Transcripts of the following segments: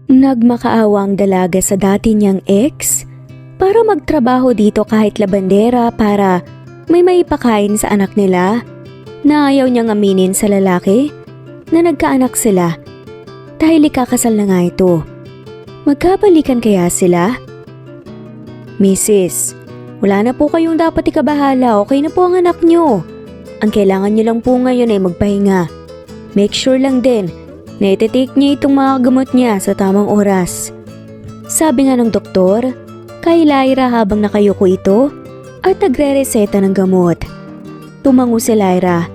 Nagmakaawa ang dalaga sa dati niyang ex para magtrabaho dito kahit labandera para may maipakain sa anak nila na ayaw niyang aminin sa lalaki na nagkaanak sila dahil ikakasal na nga ito. Magkabalikan kaya sila? Mrs., wala na po kayong dapat ikabahala, okay na po ang anak niyo. Ang kailangan niyo lang po ngayon ay magpahinga. Make sure lang din na iti-take niya itong mga gamot niya sa tamang oras. Sabi nga ng doktor kay Lyra habang nakayuko ito at nagre-reseta ng gamot. Tumango si Lyra.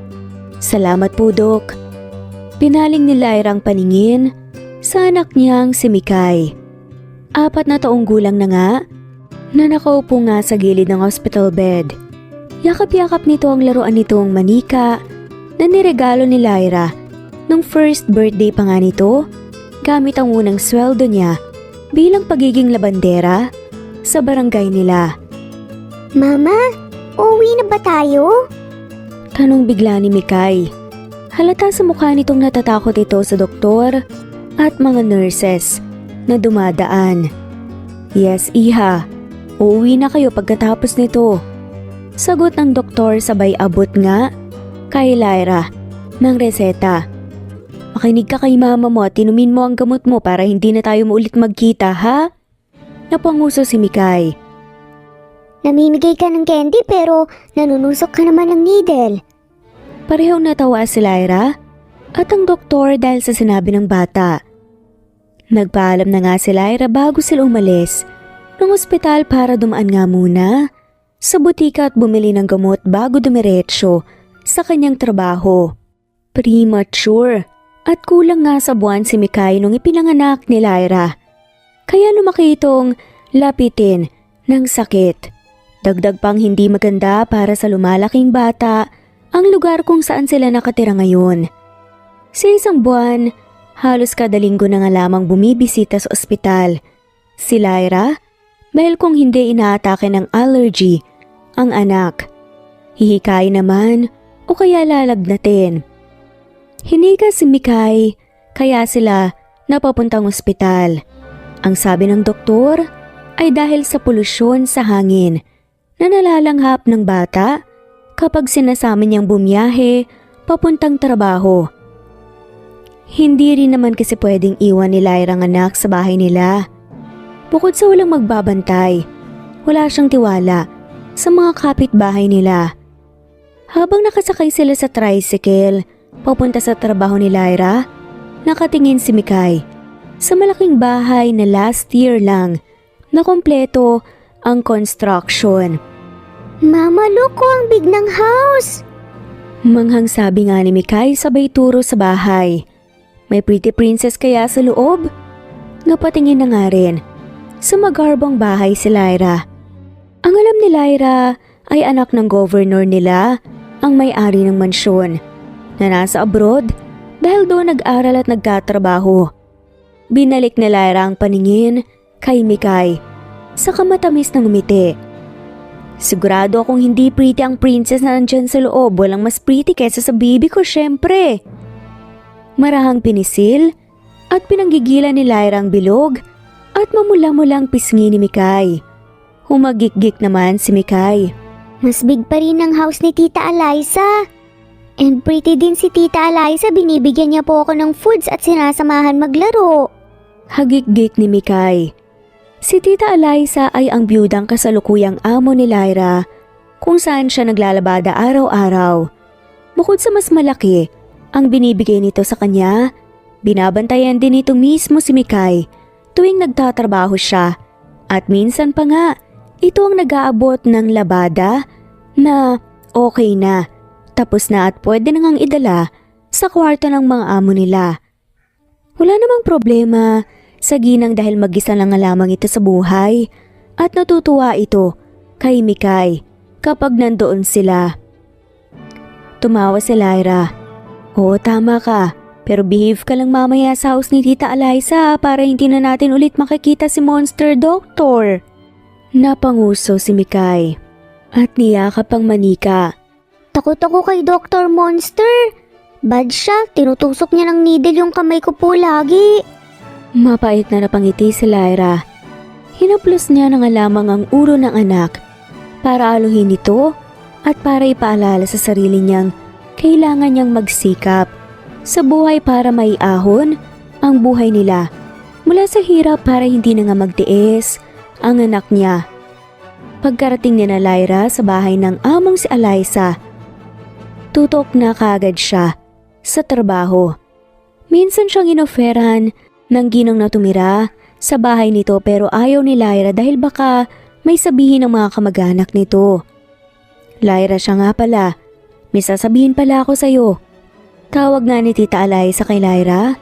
Salamat po, Dok. Pinaling ni Lyra ang paningin sa anak niyang si Mikay. 4 na taong gulang na nga na nakaupo nga sa gilid ng hospital bed. Yakap-yakap nito ang laruan nitong manika na niregalo ni Lyra nung first birthday pa nga nito gamit ang unang sweldo niya bilang pagiging labandera sa barangay nila. Mama, uuwi na ba tayo? Tanong bigla ni Mikay. Halata sa mukha nitong natatakot ito sa doktor at mga nurses na dumadaan. Yes, iha. Uuwi na kayo pagkatapos nito. Sagot ng doktor sabay abot nga kay Lyra ng reseta. Makinig ka kay mama mo at inumin mo ang gamot mo para hindi na tayo maulit magkita, ha? Napanguso si Mikay. Namimigay ka ng candy pero nanunusok ka naman ng needle. Parehong natawa si Lyra at ang doktor dahil sa sinabi ng bata. Nagpaalam na nga si Lyra bago sila umalis ng ospital para dumaan nga muna sa butika at bumili ng gamot bago dumiretso sa kanyang trabaho. Premature at kulang nga sa buwan si Mikay nung ipinanganak ni Lyra. Kaya lumaki itong lapitin ng sakit. Dagdag pang hindi maganda para sa lumalaking bata ang lugar kung saan sila nakatira ngayon. Sa isang buwan, halos kada linggo na nga lamang bumibisita sa ospital si Lyra dahil kung hindi inaatake ng allergy ang anak. Hihikay naman o kaya lalagnatin. Hiniga si Mikay kaya sila napapuntang ospital. Ang sabi ng doktor ay dahil sa polusyon sa hangin na nalalanghap ng bata kapag sinasama niyang bumiyahe papuntang trabaho. Hindi rin naman kasi pwedeng iwan ni Lyra ang anak sa bahay nila. Bukod sa walang magbabantay, wala siyang tiwala sa mga kapitbahay nila. Habang nakasakay sila sa tricycle, papunta sa trabaho ni Lyra, nakatingin si Mikay sa malaking bahay na last year lang na kompleto ang construction. Mama, look ko ang big ng house. Manghang sabi nga ni Mikay sabay turo sa bahay. May pretty princess kaya sa loob? Napatingin na nga rin sa magarbang bahay si Lyra. Ang alam ni Lyra ay anak ng governor nila ang may-ari ng mansyon na nasa abroad dahil doon nag-aral at nagkatrabaho. Binalik ni Lyra ang paningin kay Mikay sa kamatamis ng ngumiti. Sigurado akong hindi pretty ang princess na nandyan sa loob. Walang mas pretty kaysa sa bibi ko, syempre. Marahang pinisil at pinanggigilan ni Lyra ang bilog at mamula-mulang pisngi ni Mikay. Humagik-gik naman si Mikay. Mas big pa rin ang house ni Tita Eliza. And pretty din si Tita Eliza, binibigyan niya po ako ng foods at sinasamahan maglaro. Hagik-gik ni Mikay. Si Tita Eliza ay ang biyudang kasalukuyang amo ni Lyra kung saan siya naglalabada araw-araw. Bukod sa mas malaki ang binibigay nito sa kanya, binabantayan din nito mismo si Mikay tuwing nagtatrabaho siya at minsan pa nga ito ang nag-aabot ng labada na okay na, tapos na at pwede na ngang idala sa kwarto ng mga amo nila. Wala namang problema sa ginang dahil mag-isa lang nga lamang ito sa buhay at natutuwa ito kay Mikay kapag nandoon sila. Tumawa si Lyra. Oo, tama ka. Pero behave ka lang mamaya sa house ni Tita Eliza para hindi na natin ulit makikita si Monster Doctor. Napanguso si Mikay at niyakap ang manika. Takot ako kay Dr. Monster. Bad siya, tinutusok niya ng needle yung kamay ko po lagi. Mapait na napangiti si Lyra. Hinaplos niya na nga lamang ang ulo ng anak para aluhin ito at para ipaalala sa sarili niyang kailangan niyang magsikap sa buhay para maiahon ang buhay nila mula sa hirap para hindi na nga magtiis ang anak niya. Pagkarating ni na Lyra sa bahay ng among si Eliza, tutok na kaagad siya sa trabaho. Minsan siyang inoferan ng ginang na tumira sa bahay nito pero ayaw ni Lyra dahil baka may sabihin ng mga kamag-anak nito. Lyra, siya nga pala, may sasabihin pala ako sa'yo. Tawag nga ni Tita Eliza kay Lyra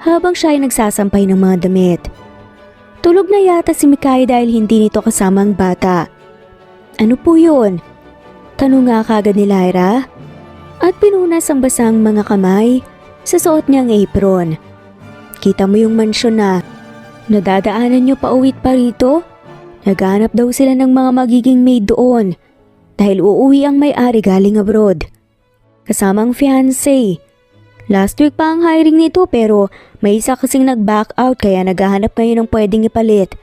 habang siya ay nagsasampay ng mga damit. Tulog na yata si Mikay dahil hindi nito kasama ang bata. Ano po yun? Tanong nga kagad ni Lyra at pinunas ang basang mga kamay sa suot niyang apron. Kita mo yung mansyon na nadadaanan niyo pa uwit pa rito? Naghanap daw sila ng mga magiging maid doon dahil uuwi ang may-ari galing abroad. Kasamang fiancé. Last week pa ang hiring nito pero may isa kasing nag-back out kaya naghahanap ngayon ng pwedeng ipalit.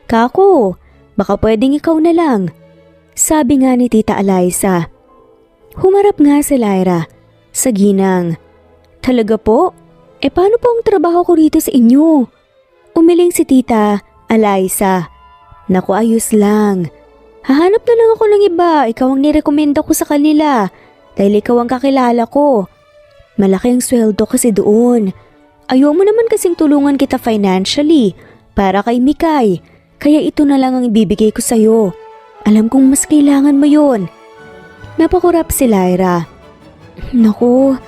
Kako, baka pwedeng ikaw na lang. Sabi nga ni Tita Eliza. Humarap nga si Lyra sa ginang. Talaga po? Paano po ang trabaho ko rito sa inyo? Umiling si Tita Eliza. Naku, ayos lang. Hahanap na lang ako ng iba. Ikaw ang nirekomenda ko sa kanila dahil ikaw ang kakilala ko. Malaki ang sweldo kasi doon. Ayaw mo naman kasing tulungan kita financially para kay Mikay. Kaya ito na lang ang ibibigay ko sa'yo. Alam kong mas kailangan mo yon. Napakurap si Lyra. Naku,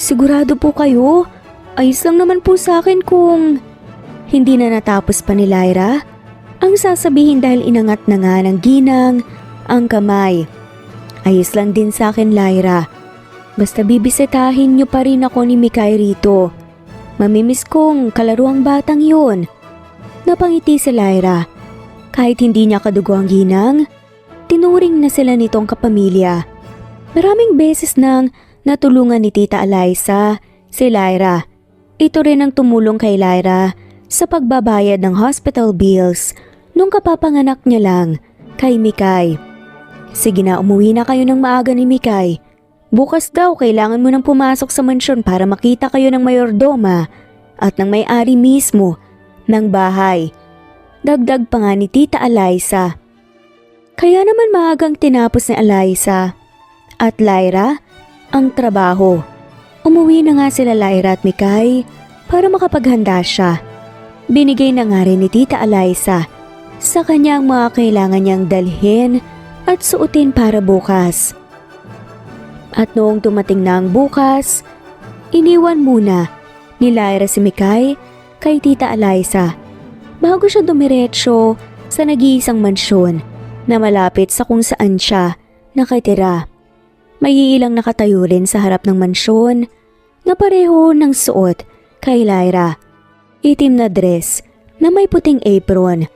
sigurado po kayo? Ayos lang naman po sa akin kung... Hindi na natapos pa ni Lyra ang sasabihin dahil inangat na nga ng ginang ang kamay. Ayos lang din sa akin, Lyra. Basta bibisitahin niyo pa rin ako ni Mikay rito. Mamimiss kong kalaruang batang yun. Napangiti si Lyra. Kahit hindi niya kadugo ang ginang, tinuring na sila nitong kapamilya. Maraming beses nang natulungan ni Tita Eliza si Lyra. Ito rin ang tumulong kay Lyra sa pagbabayad ng hospital bills nung kapapanganak niya lang kay Mikay. Sige na, umuwi na kayo ng maaga ni Mikay. Bukas daw kailangan mo nang pumasok sa mansyon para makita kayo ng mayordoma at ng may-ari mismo ng bahay. Dagdag pa nga ni Tita Eliza. Kaya naman maagang tinapos ni Eliza at Lyra ang trabaho. Umuwi na nga sila Lyra at Mikay para makapaghanda siya. Binigay na nga rin ni Tita Eliza sa kanyang mga kailangan niyang dalhin at suotin para bukas. At noong dumating na ang bukas, iniwan muna ni Lyra si Mikay kay Tita Eliza bago siya dumiretso sa nag-iisang mansyon na malapit sa kung saan siya nakatira. May ilang nakatayo rin sa harap ng mansyon na pareho ng suot kay Lyra. Itim na dress na may puting apron.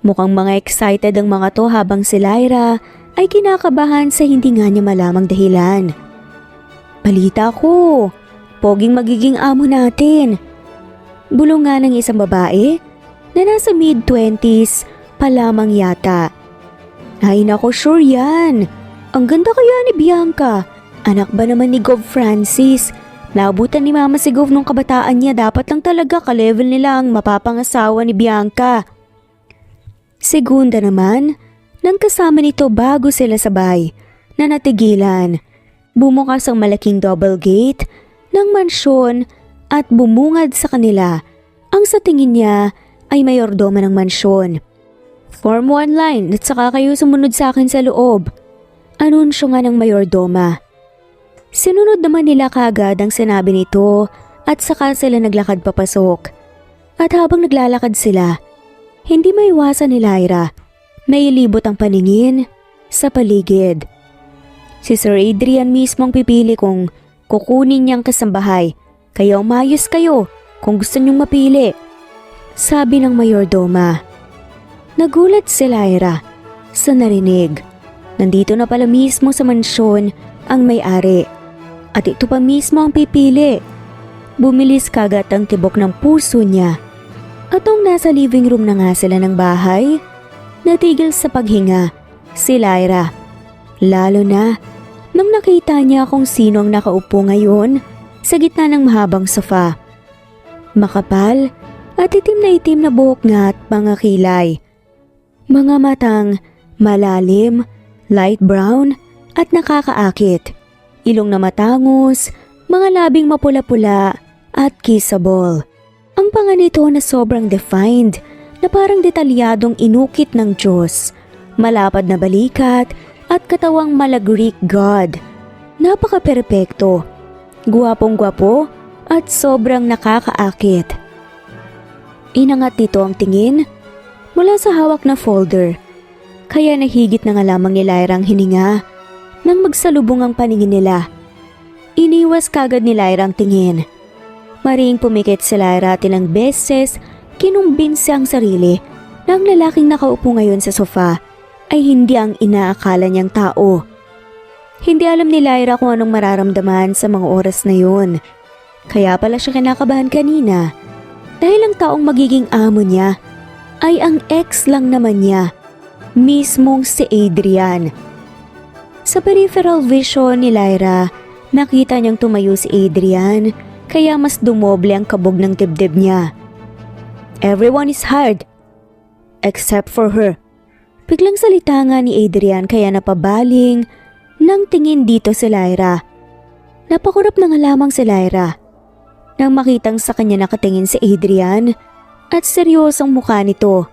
Mukhang mga excited ang mga to habang si Lyra ay kinakabahan sa hindi nga niya malamang dahilan. Balita ko, poging magiging amo natin. Bulong nga ng isang babae na nasa mid-20s pa lamang yata. Ay nako, sure yan. Ang ganda kaya ni Bianca. Anak ba naman ni Gov Francis? Naabutan ni Mama si Gov nung kabataan niya, dapat lang talaga ka-level nila ang mapapangasawa ni Bianca. Segunda naman, nang kasama nito bago sila sabay na natigilan. Bumukas ang malaking double gate ng mansyon at bumungad sa kanila ang sa tingin niya ay mayordoma ng mansyon. Form 1 line at saka kayo sumunod sa akin sa loob. Anunsyo nga ng mayordoma. Sinunod naman nila kagad ang sinabi nito at saka sila naglakad papasok. At habang naglalakad sila, hindi maiwasan ni Lyra na ilibot ang paningin sa paligid. Si Sir Adrian mismo ang pipili kung kukunin niyang kasambahay, kaya umayos kayo kung gusto niyong mapili. Sabi ng mayordoma. Nagulat si Lyra sa narinig. Nandito na pala mismo sa mansyon ang may-ari. At ito pa mismo ang pipili. Bumilis kagat ang tibok ng puso niya At nung nasa living room na nga sila ng bahay, natigil sa paghinga si Lyra. Lalo na nang nakita niya kung sino ang nakaupo ngayon sa gitna ng mahabang sofa. Makapal at itim na buhok nga at mga kilay. Mga matang malalim, light brown at nakakaakit. Ilong na matangos, mga labing mapula-pula at kissable. Ang panga nito na sobrang defined na parang detalyadong inukit ng Diyos. Malapad na balikat at katawang mala-Greek god. Napaka-perpekto, guwapong-gwapo at sobrang nakakaakit. Inangat nito ang tingin mula sa hawak na folder. Kaya nahigit na nga lamang ni Lyra ang hininga nang magsalubong ang paningin nila. Iniwas kagad ni Lyra ang tingin. Maring pumikit si Lyra at ilang beses kinumbinsi ang sarili na ang lalaking nakaupo ngayon sa sofa ay hindi ang inaakala niyang tao. Hindi alam ni Lyra kung anong mararamdaman sa mga oras na yun. Kaya pala siya kinakabahan kanina dahil ang taong magiging amo niya ay ang ex lang naman niya, mismong si Adrian. Sa peripheral vision ni Lyra, nakita niyang tumayo si Adrian kaya mas dumoble ang kabog ng dibdib niya. Everyone is hired except for her. Biglang salita nga ni Adrian kaya napabaling nang tingin dito si Lyra. Napakurap na nga lamang si Lyra nang makitang sa kanya nakatingin si Adrian at seryosong mukha nito.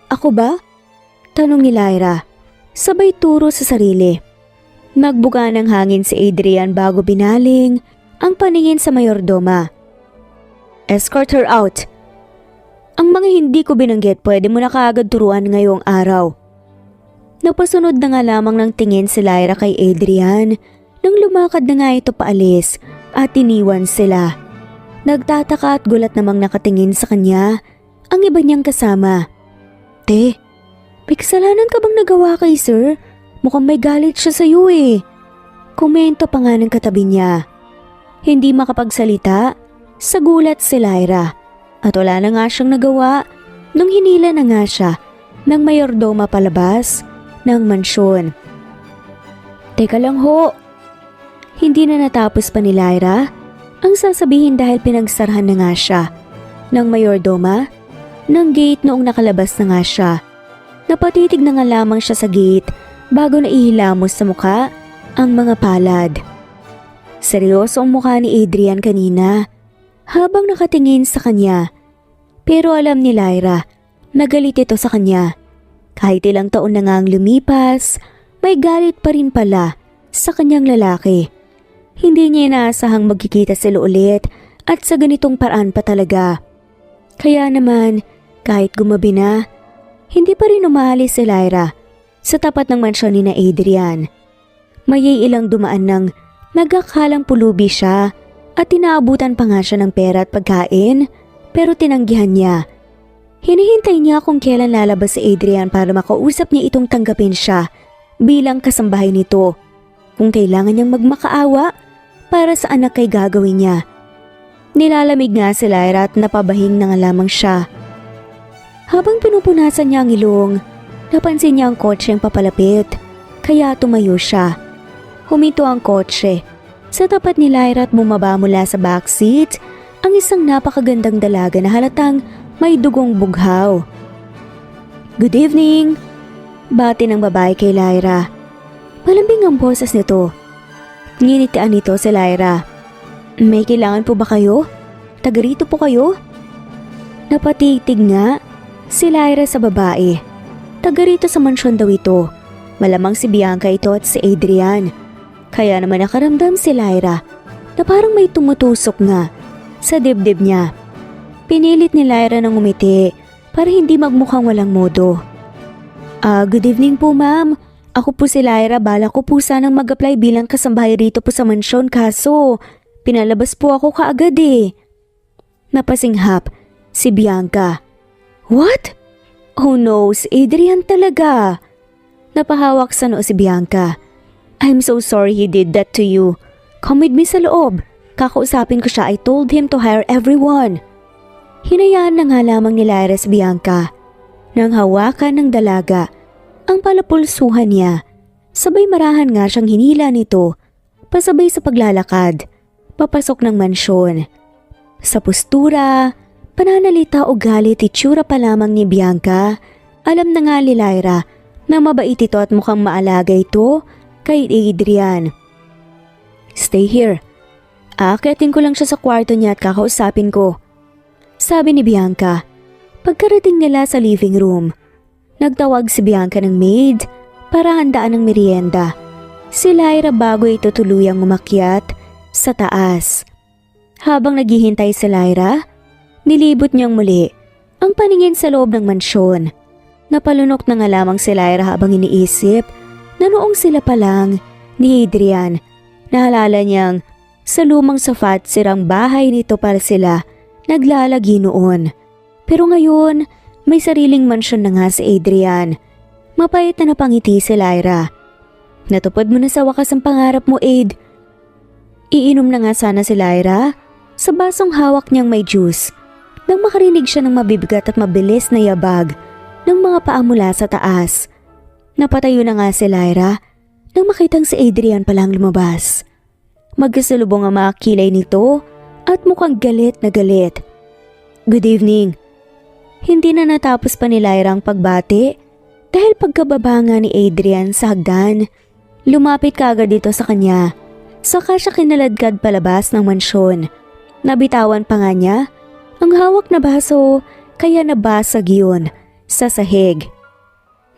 Ako ba? Tanong ni Lyra, sabay turo sa sarili. Nagbuga ng hangin si Adrian bago binaling ang paningin sa mayordoma. Escort her out. Ang mga hindi ko binanggit pwede mo na kaagad turuan ngayong araw. Napasunod na nga lamang ng tingin si Lyra kay Adrian nang lumakad na nga ito paalis at iniwan sila. Nagtataka at gulat namang nakatingin sa kanya ang iba niyang kasama. Te, may kasalanan ka bang nagawa kay sir? Mukhang may galit siya sa iyo eh. Komento pa nga ng katabi niya. Hindi makapagsalita, sa gulat si Lyra. At wala na nga siyang nagawa nung hinila na nga siya ng mayordoma palabas ng mansyon. Teka lang ho. Hindi na natapos pa ni Lyra ang sasabihin dahil pinagsarahan na nga siya ng mayordoma ng gate noong nakalabas na nga siya. Napatitig na nga lamang siya sa gate bago naihilamos sa muka ang mga palad. Seryoso ang mukha ni Adrian kanina habang nakatingin sa kanya. Pero alam ni Lyra na galit ito sa kanya. Kahit ilang taon na nga ang lumipas, may galit pa rin pala sa kanyang lalaki. Hindi niya inaasahang magkikita sila ulit at sa ganitong paraan pa talaga. Kaya naman, kahit gumabi na, hindi pa rin umalis si Lyra sa tapat ng mansyon ni na Adrian. May ilang dumaan ng nagakalang pulubi siya at tinaabutan pa nga siya ng pera at pagkain pero tinanggihan niya. Hinihintay niya kung kailan lalabas si Adrian para makausap niya itong tanggapin siya bilang kasambahay nito. Kung kailangan niyang magmakaawa para sa anak kay gagawin niya. Nilalamig nga si Lyra at napabahing na nga lamang siya. Habang pinupunasan niya ang ilong, napansin niya ang kotse ang papalapit, kaya tumayo siya. Huminto ang kotse. Sa tapat ni Lyra at bumaba mula sa backseat ang isang napakagandang dalaga na halatang may dugong bughaw. Good evening! Bati ng babae kay Lyra. Malambing ang boses nito. Nginitian nito si Lyra. May kailangan po ba kayo? Taga rito po kayo? Napatitig nga si Lyra sa babae. Taga rito sa mansyon daw ito. Malamang si Bianca ito at si Adrian. Kaya naman nakaramdam si Lyra na parang may tumutusok nga sa dibdib niya. Pinilit ni Lyra ng umiti para hindi magmukhang walang modo. Good evening po ma'am. Ako po si Lyra, bala ko po sanang mag-apply bilang kasambahay rito po sa mansyon kaso pinalabas po ako kaagad eh. Napasinghap si Bianca. What? Oh no, si Adrian talaga. Napahawak sa noo si Bianca. I'm so sorry he did that to you. Come with me sa loob. Kakausapin ko siya, I told him to hire everyone. Hinayaan na nga lamang ni Lyra si Bianca nang hawakan ng dalaga ang palapulsuhan niya. Sabay marahan nga siyang hinila nito pasabay sa paglalakad papasok ng mansyon. Sa postura, pananalita o galit itsura pa lamang ni Bianca, alam na nga ni Lyra na mabait ito at mukhang maalaga ito kay Adrian. "Stay here. Aakyatin ko lang siya sa kwarto niya at kakausapin ko," sabi ni Bianca. Pagkarating nila sa living room, nagtawag si Bianca ng maid para handaan ng merienda. Si Lyra bago ito tuluyang umakyat sa taas. Habang naghihintay si Lyra, nilibot niyang muli ang paningin sa loob ng mansyon. Napalunok na nga lamang si Lyra habang iniisip na noong sila pa lang ni Adrian, naalala niyang sa lumang sofa at sirang bahay nito para sila naglalagi noon. Pero ngayon, may sariling mansyon na nga si Adrian. Mapait na napangiti si Lyra. "Natupad mo na sa wakas ang pangarap mo, Aid." Iinom na nga sana si Lyra sa basong hawak niyang may juice nang makarinig siya ng mabibigat at mabilis na yabag ng mga paa mula sa taas. Napatayo na nga si Lyra nang makitang si Adrian palang lumabas. Magkasalubong ang mga kilay nito at mukhang galit na galit. "Good evening." Hindi na natapos pa ni Lyra ang pagbati dahil pagkababa nga ni Adrian sa hagdan, lumapit kaagad dito sa kanya. Saka siya kinaladkad palabas ng mansyon. Nabitawan pa nga niya ang hawak na baso kaya nabasag yun sa sahig.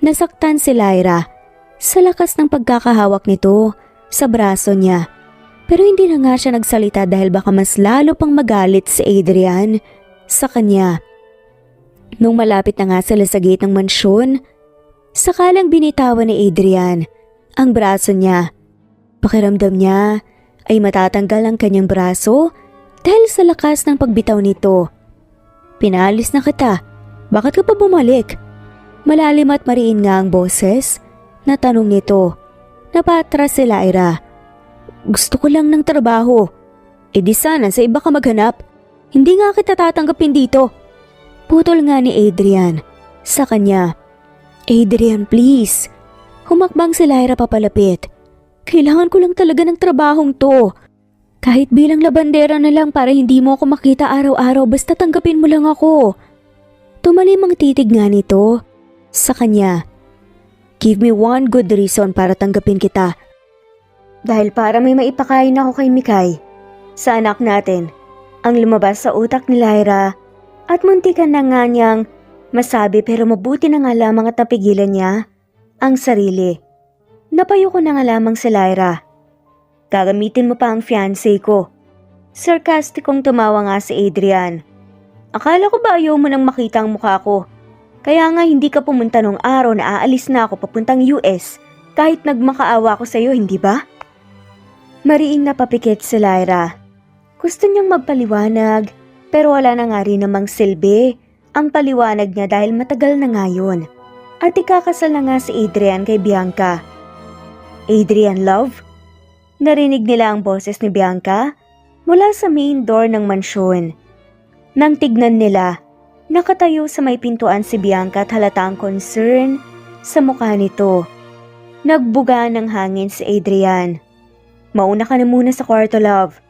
Nasaktan si Lyra sa lakas ng pagkakahawak nito sa braso niya. Pero hindi na nga siya nagsalita dahil baka mas lalo pang magalit si Adrian sa kanya. Nung malapit na nga sila sa gate ng mansyon, sakalang binitawan ni Adrian ang braso niya. Pakiramdam niya ay matatanggal ang kanyang braso dahil sa lakas ng pagbitaw nito. "Pinaalis na kita. Bakit ka pa bumalik?" Malalim at mariin nga ang boses na tanong nito. Napatras si Lyra. "Gusto ko lang ng trabaho." "E di sana sa iba ka maghanap. Hindi nga kita tatanggapin dito." Putol nga ni Adrian sa kanya. "Adrian, please." Humakbang si Lyra papalapit. "Kailangan ko lang talaga ng trabahong to. Kahit bilang labandera na lang para hindi mo ako makita araw-araw basta tanggapin mo lang ako." Tumalim ang titig nga nito sa kanya. "Give me one good reason para tanggapin kita." "Dahil para may maipakain ako kay Mikay, sa anak natin." Ang lumabas sa utak ni Lyra at muntikan na nga niyang masabi pero mabuti na nga lamang at napigilan niya ang sarili. Napayo ko na nga lamang si Lyra. "Gagamitin mo pa ang fiancé ko." Sarkastikong tumawa nga si Adrian. "Akala ko ba ayaw mo nang makita ang mukha ko? Kaya nga hindi ka pumunta nung araw na aalis na ako papuntang US kahit nagmakaawa ko sa iyo, hindi ba?" Mariing napapikit si Lyra. Gusto niyang magpaliwanag pero wala na nga rin namang silbi ang paliwanag niya dahil matagal na nga yun. At ikakasal na nga si Adrian kay Bianca. "Adrian, love?" Narinig nila ang boses ni Bianca mula sa main door ng mansyon. Nang tignan nila, nakatayo sa may pintuan si Bianca at halata ang concern sa mukha nito. Nagbuga ng hangin si Adrian. "Mauna ka na muna sa kwarto, love."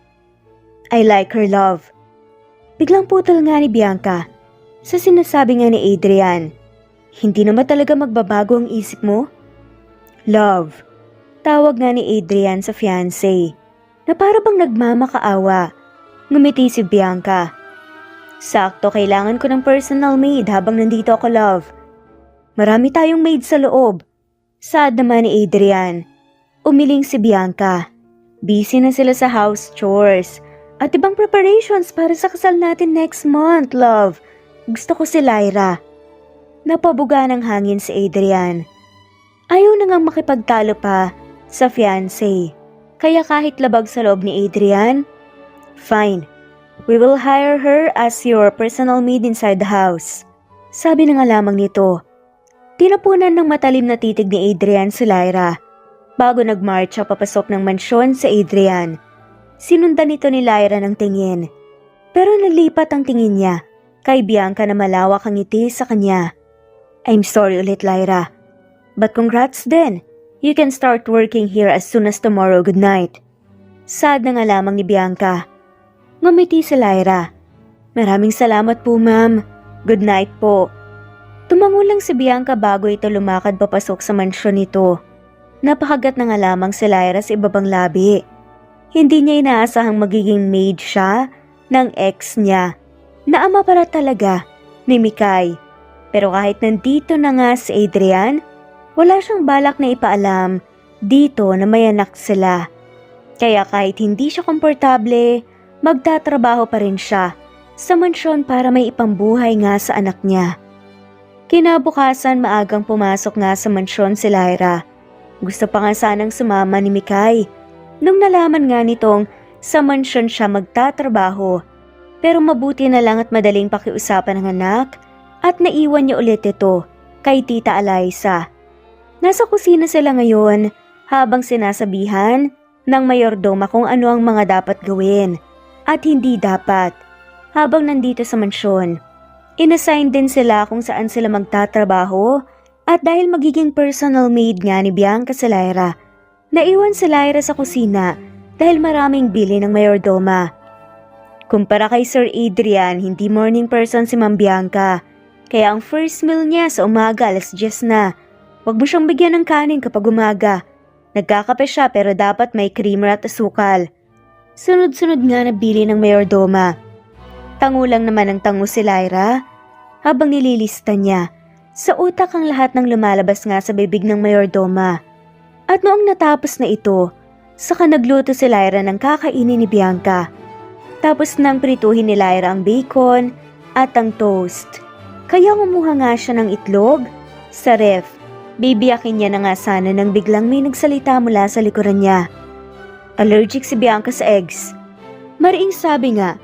"I like her, love." Biglang putol nga ni Bianca sa sinasabi nga ni Adrian. "Hindi naman talaga magbabago ang isip mo?" "Love." Tawag nga ni Adrian sa fiancé na para bang nagmamakaawa. Ngumiti si Bianca. "Sakto, kailangan ko ng personal maid habang nandito ako, love." "Marami tayong maid sa loob." Saad naman ni Adrian. Umiling si Bianca. Busy na sila sa house chores at ibang preparations para sa kasal natin next month, love. Gusto ko si Lyra. Napabuga ng hangin si Adrian. Ayaw na ngang makipagtalo pa sa fiancé. Kaya kahit labag sa loob ni Adrian, "Fine, we will hire her as your personal maid inside the house." Sabi na nga lamang nito. Tinapunan ng matalim na titig ni Adrian si Lyra. Bago nagmarcha papasok ng mansyon si Adrian. Sinundan nito ni Lyra ng tingin. Pero nalipat ang tingin niya Kay Bianca na malawak ang ngiti sa kanya. I'm sorry ulit, Lyra. But congrats din. You can start working here as soon as tomorrow. Good night. Sad na nga lamang ni Bianca. Ngumiti si Lyra. Maraming salamat po, ma'am. Good night po. Tumango lang si Bianca bago ito lumakad papasok sa mansyon nito. Napakagat na nga lamang si Lyra sa ibabang labi. Hindi niya inaasahang magiging maid siya ng ex niya, na ama para talaga ni Mikay. Pero kahit nandito na nga si Adrian, wala siyang balak na ipaalam dito na may anak sila. Kaya kahit hindi siya komportable, magtatrabaho pa rin siya sa mansyon para may ipambuhay nga sa anak niya. Kinabukasan maagang pumasok nga sa mansyon si Lyra. Gusto pa nga sanang sumama ni Mikay nung nalaman nga nitong sa mansyon siya magtatrabaho. Pero mabuti na lang at madaling pakiusapan ng anak at naiwan niya ulit ito kay Tita Eliza. Nasa kusina sila ngayon habang sinasabihan ng mayordoma kung ano ang mga dapat gawin at hindi dapat. Habang nandito sa mansyon, inassign din sila kung saan sila magtatrabaho at dahil magiging personal maid nga ni Bianca si Lyra, naiwan si Lyra sa kusina dahil maraming bili ng mayordoma. Kumpara kay Sir Adrian, hindi morning person si Ma'am Bianca, kaya ang first meal niya sa umaga 10:00 na. Huwag mo siyang bigyan ng kanin kapag umaga. Nagkakape siya pero dapat may creamer at asukal. Sunod-sunod nga na bili ng mayordoma. Tango lang naman ang tango si Lyra habang nililista niya. Sa utak ang lahat ng lumalabas nga sa bibig ng mayordoma. At noong natapos na ito, saka nagluto si Lyra ng kakainin ni Bianca. Tapos nang prituhin ni Lyra ang bacon at ang toast. Kaya kumuha nga siya ng itlog sa ref. Bibiyakin niya na nga sana nang biglang may nagsalita mula sa likuran niya. Allergic si Bianca sa eggs. Mariing sabi nga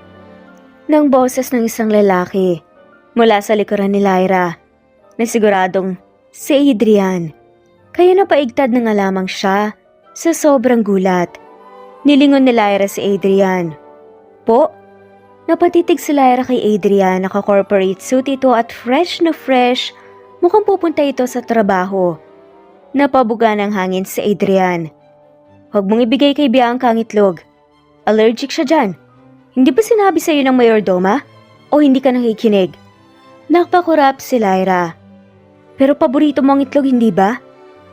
ng boses ng isang lalaki mula sa likuran ni Lyra na siguradong si Adrian. Kaya napaigtad na nga lamang siya sa sobrang gulat. Nilingon ni Lyra si Adrian. Po? Napatitig si Lyra kay Adrian, naka-corporate suit ito at fresh na fresh, mukhang pupunta ito sa trabaho. Napabuga ng hangin si Adrian. Huwag mong ibigay kay Bianca ang itlog. Allergic siya dyan. Hindi ba sinabi sa'yo ng mayordoma? O hindi ka nakikinig? Napakurap si Lyra. Pero paborito mo ang itlog, hindi ba?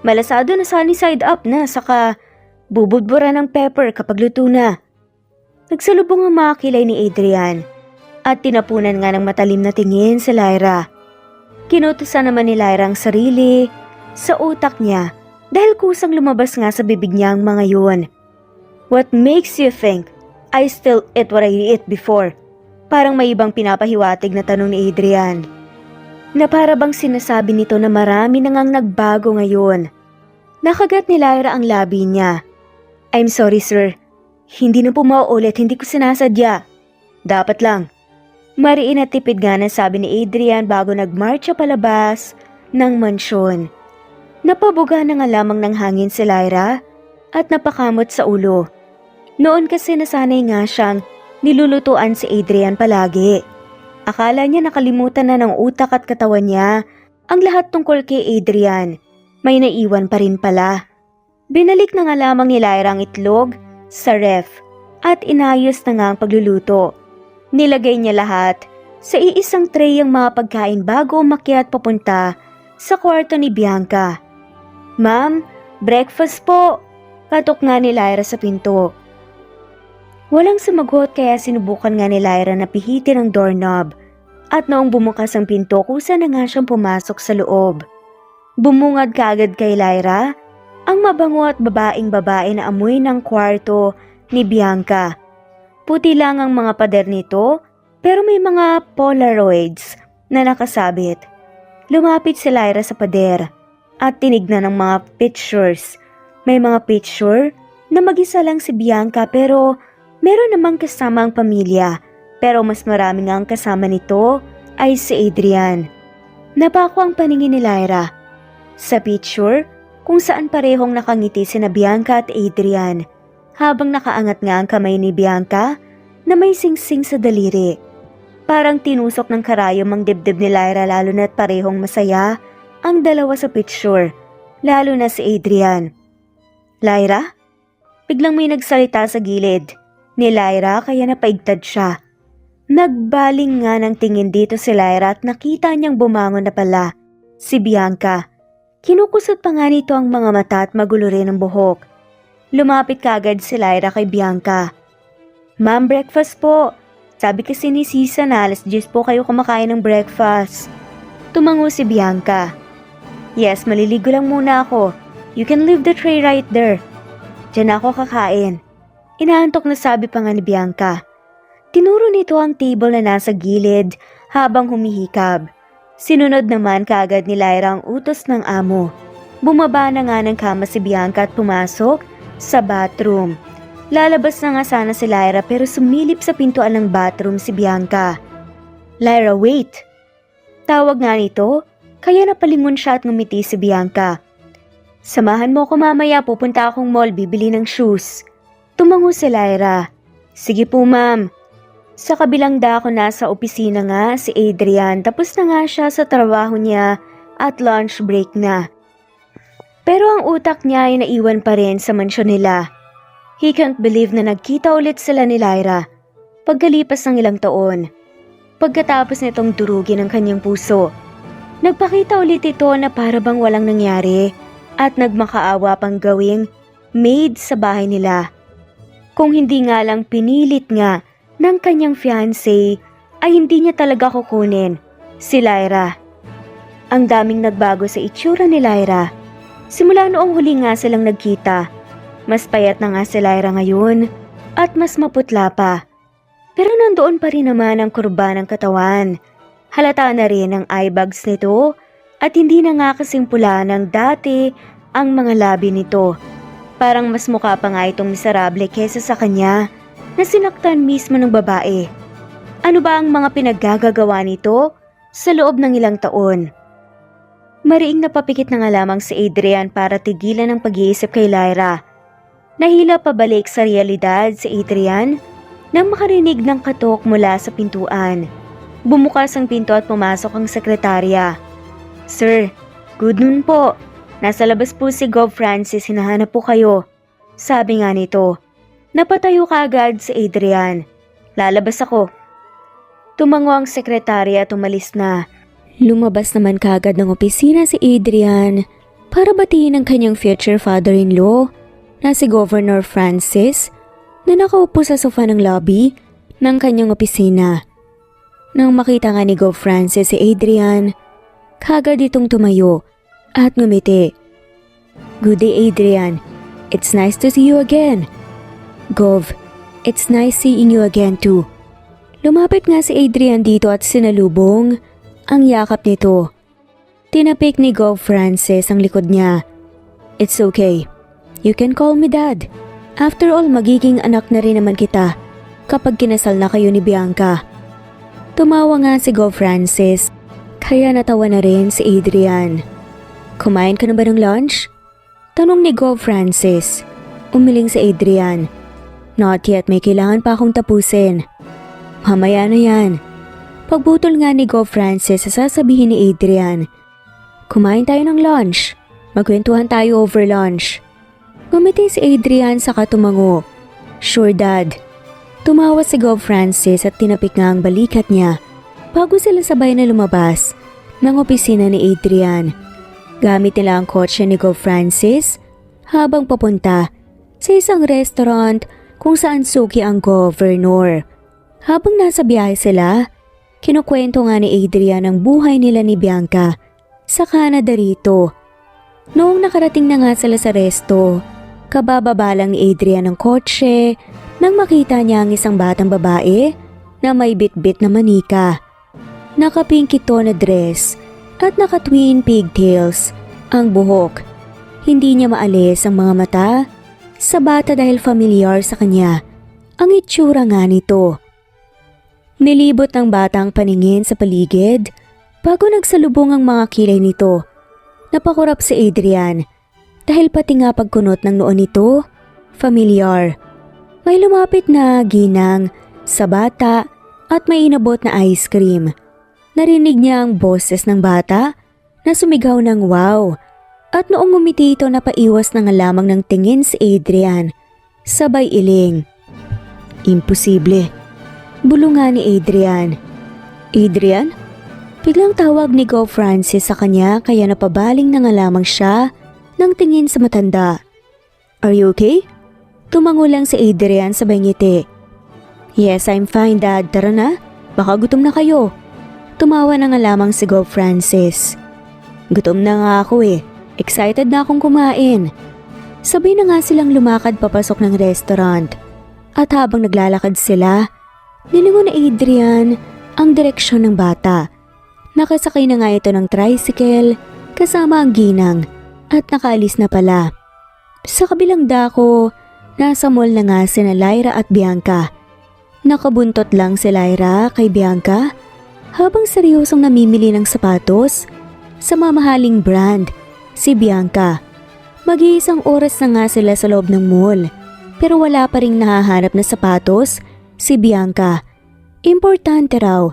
Malasado na sunny side up na, saka bubudbura ng pepper kapag luto na. Nagsalubong ang mga kilay ni Adrian at tinapunan nga ng matalim na tingin si Lyra. Kinutusan naman ni Lyra ang sarili sa utak niya dahil kusang lumabas nga sa bibig niya ang mga yun. What makes you think I still eat what I ate before? Parang may ibang pinapahiwatig na tanong ni Adrian. Na para bang sinasabi nito na marami na ngang nagbago ngayon. Nakagat ni Lyra ang labi niya. I'm sorry sir. Hindi na po mauulit, hindi ko sinasadya. Dapat lang. Mariin at tipid nga na sabi ni Adrian bago nagmarcha palabas ng mansyon. Napabuga na nga lamang ng hangin si Lyra at napakamot sa ulo. Noon kasi nasanay nga siyang nilulutuan si Adrian palagi. Akala niya nakalimutan na ng utak at katawan niya ang lahat tungkol kay Adrian. May naiwan pa rin pala. Binalik na nga lamang ni Lyra ang itlog sa ref at inayos na nga ang pagluluto. Nilagay niya lahat sa iisang tray ang mga pagkain bago umakyat papunta sa kwarto ni Bianca. Ma'am, breakfast po! Katok nga ni Lyra sa pinto. Walang sumagot kaya sinubukan nga ni Lyra na pihitin ang doorknob at noong bumukas ang pinto kusa na nga siyang pumasok sa loob. Bumungad kaagad kay Lyra ang mabango at babae na amoy ng kwarto ni Bianca. Puti lang ang mga pader nito pero may mga Polaroids na nakasabit. Lumapit si Lyra sa pader at tinignan ng mga pictures. May mga picture na mag-isa lang si Bianca pero meron namang kasama ang pamilya, pero mas marami nga ang kasama nito ay si Adrian. Napako ang paningin ni Lyra sa picture kung saan parehong nakangiti sina Bianca at Parang tinusok ng karayom ang dibdib ni Lyra lalo na't parehong masaya ang dalawa sa picture, lalo na si Adrian. Lyra? Biglang may nagsalita sa gilid ni Lyra kaya napaigtad siya. Nagbaling nga ng tingin dito si Lyra at nakita niyang bumangon na pala si Bianca. Kinukusot pa nga nito ang mga mata at magulo rin ang buhok. Lumapit kaagad si Lyra kay Bianca. Ma'am, breakfast po. Sabi kasi ni Sisa na 10:00 po kayo kumakain ng breakfast. Tumango si Bianca. Yes, maliligo lang muna ako. You can leave the tray right there. Diyan ako kakain. Inaantok na sabi pa nga ni Bianca. Tinuro nito ang table na nasa gilid habang humihikab. Sinunod naman kaagad ni Lyra ang utos ng amo. Bumaba na nga ng kama si Bianca at pumasok sa bathroom. Lalabas na nga sana si Lyra pero sumilip sa pintuan ng bathroom si Bianca. Lyra, wait! Tawag nga nito, kaya napalingon siya at ngumiti si Bianca. Samahan mo ko mamaya, pupunta akong mall bibili ng shoes. Tumango si Lyra. Sige po ma'am. Sa kabilang dako nasa opisina nga si Adrian, tapos na nga siya sa trabaho niya at lunch break na. Pero ang utak niya ay naiwan pa rin sa mansyon nila. He can't believe na nagkita ulit sila ni Lyra pagkalipas ng ilang taon. Pagkatapos nitong durugin ang kanyang puso, nagpakita ulit ito na para bang walang nangyari at nagmakaawa pang gawing maid sa bahay nila. Kung hindi nga lang pinilit nga ng kanyang fiancé ay hindi niya talaga kukunin si Lyra. Ang daming nagbago sa itsura ni Lyra. Simula noong huli nga silang nagkita, mas payat na nga si Lyra ngayon at mas maputla pa. Pero nandoon pa rin naman ang kurba ng katawan. Halata na rin ang eye bags nito at hindi na nga kasing pula ng dati ang mga labi nito. Parang mas mukha pa nga itong miserable kesa sa kanya na sinaktan mismo ng babae. Ano ba ang mga pinaggagawa nito sa loob ng ilang taon? Mariing napapikit na nga lamang si Adrian para tigilan ang pag-iisip kay Lyra. Nahila pabalik sa realidad si Adrian nang makarinig ng katok mula sa pintuan. Bumukas ang pinto at pumasok ang sekretarya. Sir, good noon po. Nasa labas po si Gov Francis, hinahanap po kayo. Sabi nga nito. Napatayo kaagad si Adrian. Lalabas ako. Tumango ang sekretarya at umalis na. Lumabas naman kaagad ng opisina si Adrian para batiin ang kanyang future father-in-law na si Governor Francis na nakaupo sa sofa ng lobby ng kanyang opisina. Nang makita nga ni Gov Francis si Adrian, kaagad itong tumayo at ngumiti. Good day Adrian, it's nice to see you again. Gov, it's nice seeing you again too. Lumapit nga si Adrian dito at sinalubong ang yakap nito. Tinapik ni Gov Francis ang likod niya. It's okay. You can call me Dad. After all, magiging anak na rin naman kita kapag kinasal na kayo ni Bianca. Tumawa nga si Gov Francis, kaya natawa na rin si Adrian. Kumain ka na ba ng lunch? Tanong ni Gov Francis. Umiling si Adrian. Not yet, may kailangan pa akong tapusin. Mamaya na yan. Pagbutol nga ni Gov Francis, sasabihin ni Adrian. Kumain tayo ng lunch. Magkwentuhan tayo over lunch. Ngumiti si Adrian sa katumango. Sure Dad. Tumawa si Gov Francis at tinapik nga ang balikat niya bago sila sabay na lumabas ng opisina ni Adrian. Gamit nila ang kotse ni Gov Francis habang papunta sa isang restaurant kung saan suki ang governor. Habang nasa biyahe sila, kinukwento nga ni Adrian ang buhay nila ni Bianca sa Canada rito. Noong nakarating na nga sila sa resto, kabababa lang ni Adrian ng kotse nang makita niya ang isang batang babae na may bitbit na manika. Naka-pink ito na dress at naka-twin pigtails ang buhok. Hindi niya maalis ang mga mata sa bata dahil familiar sa kanya ang itsura nga nito. Nilibot ng bata ang paningin sa paligid bago nagsalubong ang mga kilay nito. Napakurap si Adrian dahil pati nga pagkunot ng noon nito, familiar. May lumapit na ginang sa bata at may inabot na ice cream. Narinig niya ang boses ng bata na sumigaw ng wow at noong umiti ito napaiwas na nga lamang ng tingin si Adrian. Sabay iling. Imposible. Bulungan ni Adrian. Adrian? Biglang tawag ni Go Francis sa kanya kaya napabaling na nga lamang siya ng tingin sa matanda. Are you okay? Tumango lang si Adrian sabay ngiti. Yes, I'm fine dad. Tara na. Baka gutom na kayo. Tumawa na nga lamang si Go Francis. Gutom na nga ako eh. Excited na akong kumain. Sabay na nga silang lumakad papasok ng restaurant. At habang naglalakad sila, nilingon ni Adrian ang direksyon ng bata. Nakasakay na nga ito ng tricycle kasama ang ginang at nakaalis na pala. Sa kabilang dako, nasa mall na nga sina Lyra at Bianca. Nakabuntot lang si Lyra kay Bianca habang seryosong namimili ng sapatos sa mamahaling brand, si Bianca. Mag-iisang oras na nga sila sa loob ng mall pero wala pa ring nahahanap na sapatos si Bianca. Importante raw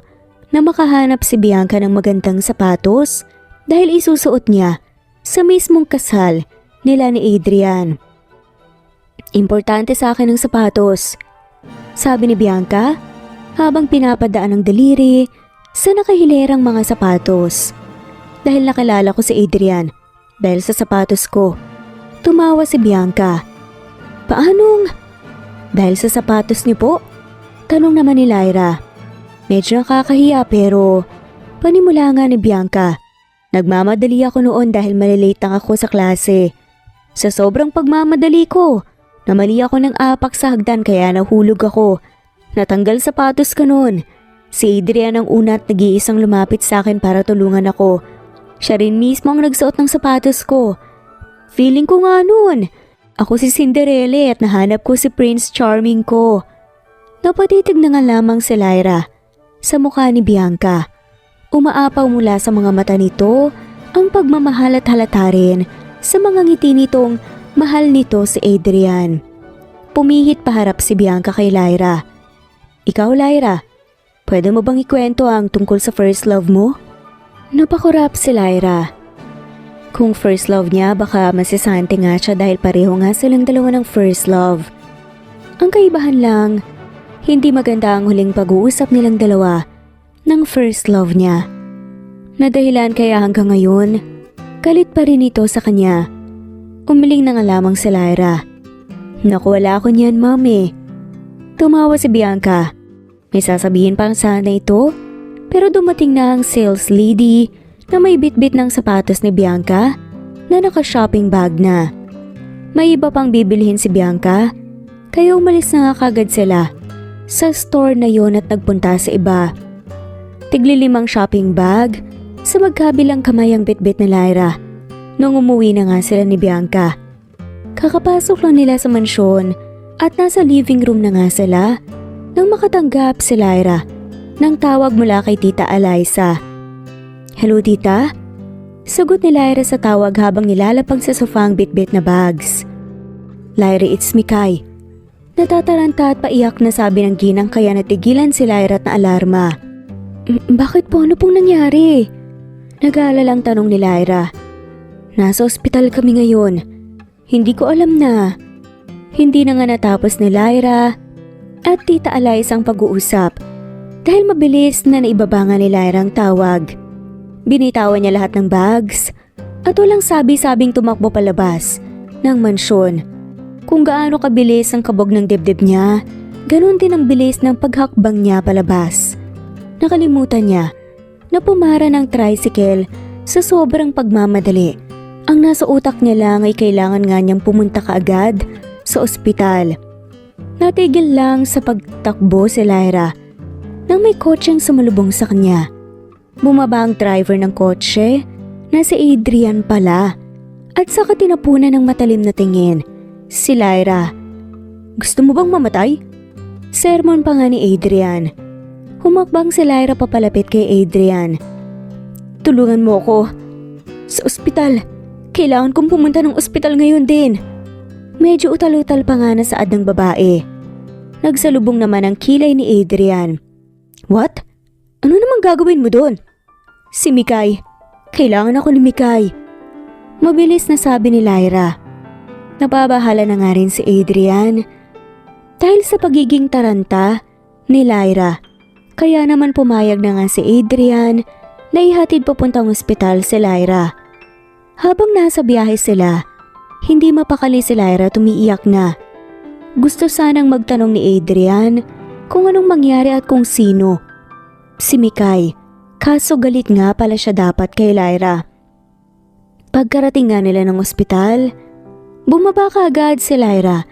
na makahanap si Bianca ng magandang sapatos dahil isusuot niya sa mismong kasal nila ni Adrian. Importante sa akin ang sapatos, sabi ni Bianca habang pinapadaan ng daliri sa nakahilerang mga sapatos. Dahil nakilala ko si Adrian dahil sa sapatos ko. Tumawa si Bianca. Paanong? Dahil sa sapatos niyo po? Tanong naman ni Lyra. Medyo nakakahiya pero panimula nga ni Bianca. Nagmamadali ako noon dahil malilate lang ako sa klase. Sa sobrang pagmamadali ko, namali ako ng apak sa hagdan kaya nahulog ako. Natanggal sapatos ko noon. Si Adrian ang una at nag-iisang lumapit sa akin para tulungan ako. Siya rin mismo ang nagsuot ng sapatos ko. Feeling ko nga noon, ako si Cinderella at nahanap ko si Prince Charming ko. Napatitig na nga lamang si Lyra sa mukha ni Bianca. Umaapaw mula sa mga mata nito ang pagmamahal at halata rin sa mga ngiti nitong mahal nito si Adrian. Pumihit paharap si Bianca kay Lyra. Ikaw Lyra, pwede mo bang ikwento ang tungkol sa first love mo? Napakurap si Lyra. Kung first love niya baka masisante nga siya dahil pareho nga silang dalawa ng first love. Ang kaibahan lang, hindi maganda ang huling pag-uusap nilang dalawa ng first love niya. Na dahilan kaya hanggang ngayon, galit pa rin ito sa kanya. Umiling na nga lamang si Lyra. Naku, wala ako niyan mami. Tumawa si Bianca. May sasabihin pang sana ito, pero dumating na ang sales lady na may bitbit ng sapatos ni Bianca na naka-shopping bag na. May iba pang bibilhin si Bianca, kaya umalis na nga kagad sila sa store na yon at nagpunta sa iba. Tigli-5 shopping bag sa magkabilang kamay ang bitbit ni Lyra nung umuwi na nga sila ni Bianca. Kakapasok lang nila sa mansyon at nasa living room na nga sila nang makatanggap si Lyra ng tawag mula kay Tita Eliza. Hello tita? Sagot ni Lyra sa tawag habang nilalapag sa sofa ang bitbit na bags. Lyra, it's me Kai. Natataranta at paiyak na sabi ng ginang kaya natigilan si Lyra at naalarma. Bakit po? Ano pong nangyari? Nag-aalalang tanong ni Lyra. Nasa ospital kami ngayon. Hindi ko alam na. Hindi na nga natapos ni Lyra at Tita Eliza ang pag-uusap dahil mabilis na naibabangan ni Lyra ang tawag. Binitawan niya lahat ng bags at walang sabi-sabing tumakbo palabas ng mansyon. Kung gaano kabilis ang kabog ng dibdib niya, ganun din ang bilis ng paghakbang niya palabas. Nakalimutan niya na pumara ng tricycle sa sobrang pagmamadali. Ang nasa utak niya lang ay kailangan nga niyang pumunta kaagad sa ospital. Natigil lang sa pagtakbo si Lyra nang may kotseng sumalubong sa kanya. Bumaba ang driver ng kotse na si Adrian pala at saka tinapunan ng matalim na tingin si Lyra. Gusto mo bang mamatay? Sermon pa nga ni Adrian. Humakbang si Lyra papalapit kay Adrian. Tulungan mo ako. Sa ospital. Kailangan kong pumunta ng ospital ngayon din. Medyo utal-utal pa nga na saad ng babae. Nagsalubong naman ang kilay ni Adrian. What? Ano namang gagawin mo doon? Si Mikay. Kailangan ako ni Mikay. Mabilis na sabi ni Lyra. Nababahala na nga rin si Adrian. Dahil sa pagiging taranta ni Lyra, kaya naman pumayag na nga si Adrian na ihatid papuntang ospital si Lyra. Habang nasa biyahe sila, hindi mapakali si Lyra at umiiyak na. Gusto sanang magtanong ni Adrian kung anong mangyari at kung sino. Si Mikay, kaso galit nga pala siya dapat kay Lyra. Pagkarating nga nila ng ospital, bumaba kaagad si Lyra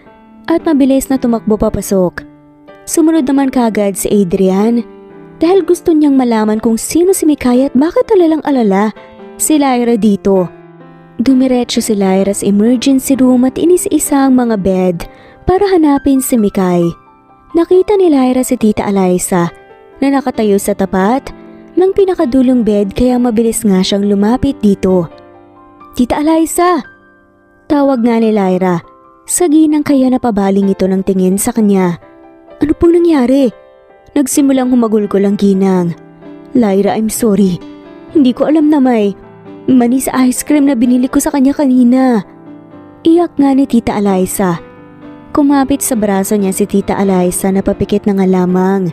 at mabilis na tumakbo papasok. Sumunod naman kaagad si Adrian dahil gusto niyang malaman kung sino si Mikay at bakit alalang-alala si Lyra dito. Dumiretso si Lyra sa emergency room at inis-isa ang mga bed para hanapin si Mikay. Nakita ni Lyra si Tita Eliza na nakatayo sa tapat ng pinakadulong bed kaya mabilis nga siyang lumapit dito. Tita Eliza! Tawag nga ni Lyra. Sa ginang kaya napabaling ito ng tingin sa kanya. Ano pong nangyari? Nagsimulang humagulgol ang ginang. Lyra, I'm sorry. Hindi ko alam na may mani sa ice cream na binili ko sa kanya kanina. Iyak nga ni Tita Eliza. Kumapit sa braso niya si Tita Eliza na papikit na nga lamang.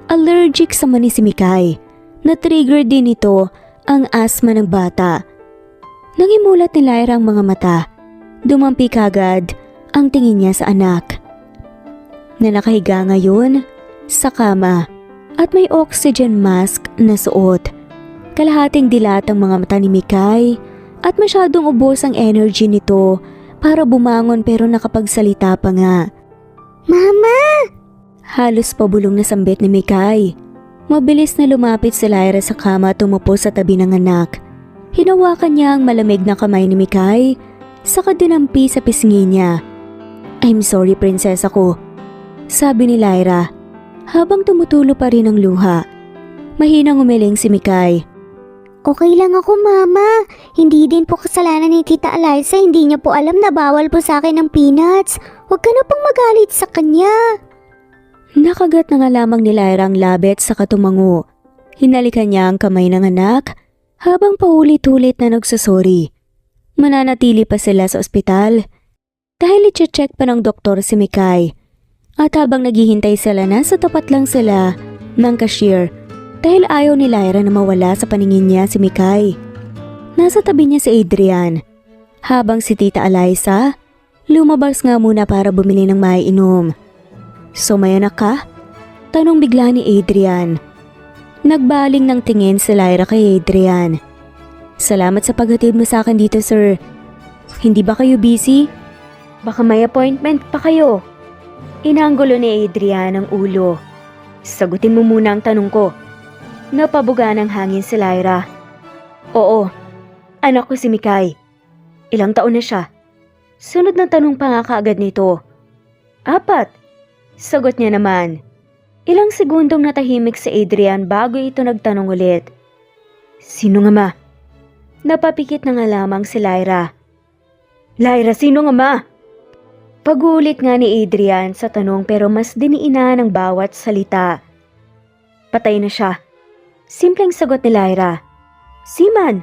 Allergic sa mani si Mikay. Na-trigger din ito ang asthma ng bata. Nangimulat ni Lyra ang mga mata. Dumampi kagad ang tingin niya sa anak. Na nakahiga ngayon sa kama at may oxygen mask na suot. Kalahating dilat ang mga mata ni Mikay at masyadong ubos ang energy nito para bumangon pero nakapagsalita pa nga. Mama! Halos pabulong na sambit ni Mikay. Mabilis na lumapit si Lyra sa kama at tumupo sa tabi ng anak. Hinawakan niya ang malamig na kamay ni Mikay, saka dinampi sa pisngi niya. I'm sorry, prinsesa ko, sabi ni Lyra, habang tumutulo pa rin ang luha. Mahinang umiling si Mikay. Okay lang ako, Mama. Hindi din po kasalanan ni Tita Eliza. Hindi niya po alam na bawal po sa akin ng peanuts. Huwag ka na pong magalit sa kanya. Nakagat na nga lamang ni Lyra ang labet sa katumango. Hinalikan niya ang kamay ng anak habang paulit-ulit na nagsusori. Mananatili pa sila sa ospital dahil i-check pa ng doktor si Mikay. At habang naghihintay sila, nasa tapat lang sila ng cashier dahil ayaw ni Lyra na mawala sa paningin niya si Mikay. Nasa tabi niya si Adrian habang si Tita Eliza lumabas nga muna para bumili ng maiinom. So may anak ka? Tanong bigla ni Adrian. Nagbaling ng tingin si Lyra kay Adrian. Salamat sa paghatid mo sa akin dito, sir. Hindi ba kayo busy? Baka may appointment pa kayo. Inanggulo ni Adrian ang ulo. Sagutin mo muna ang tanong ko. Napabuga ng hangin si Lyra. Oo, anak ko si Mikay. Ilang taon na siya? Sunod na tanong pa nga kaagad nito. 4. Sagot niya naman. Ilang segundong natahimik si Adrian bago ito nagtanong ulit. Sino nga ma? Napapikit na nga lamang si Lyra. Lyra, sino nga ma? Pagulit nga ni Adrian sa tanong pero mas diniina ng bawat salita. Patay na siya. Simpleng sagot ni Lyra. Seaman,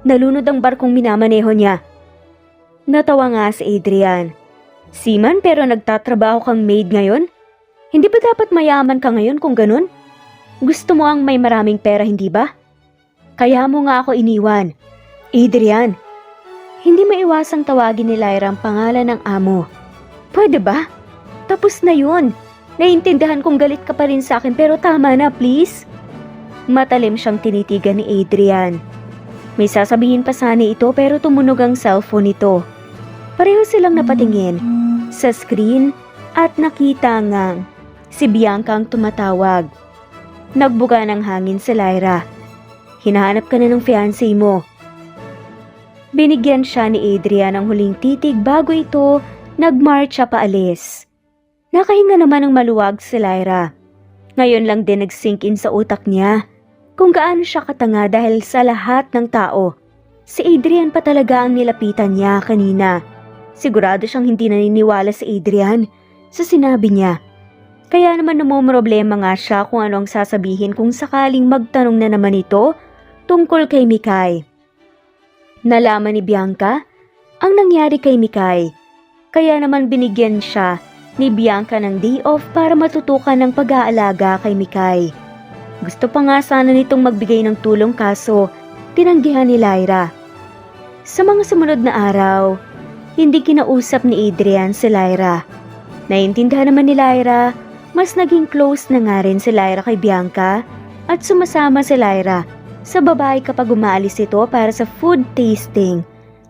nalunod ang barkong minamaneho niya. Natawa nga si Adrian. Seaman pero nagtatrabaho kang maid ngayon? Hindi ba dapat mayaman ka ngayon kung ganun? Gusto mo ang may maraming pera, hindi ba? Kaya mo nga ako iniwan. Adrian, hindi maiwasang tawagin ni Lyra ang pangalan ng amo. Pwede ba? Tapos na yun. Naiintindihan kong galit ka pa rin sa akin pero tama na, please. Matalim siyang tinitigan ni Adrian. May sasabihin pa sana ito pero tumunog ang cellphone nito. Pareho silang napatingin sa screen at nakita ngang si Bianca ang tumatawag. Nagbuga ng hangin si Lyra. Hinahanap ka na ng fiancé mo. Binigyan siya ni Adrian ng huling titig bago ito nagmarcha paalis. Nakahinga naman ng maluwag si Lyra. Ngayon lang din nag-sink in sa utak niya kung gaano siya katanga dahil sa lahat ng tao. Si Adrian pa talaga ang nilapitan niya kanina. Sigurado siyang hindi naniniwala si Adrian sa sinabi niya. Kaya naman namumroblema nga siya kung ano ang sasabihin kung sakaling magtanong na naman ito tungkol kay Mikay. Nalaman ni Bianca ang nangyari kay Mikay, kaya naman binigyan siya ni Bianca ng day off para matutukan ng pag-aalaga kay Mikay. Gusto pa nga sana nitong magbigay ng tulong kaso tinanggihan ni Lyra. Sa mga sumunod na araw, hindi kinausap ni Adrian si Lyra. Naintindihan naman ni Lyra, mas naging close na nga rin si Lyra kay Bianca at sumasama si Lyra sa babae kapag umaalis ito para sa food tasting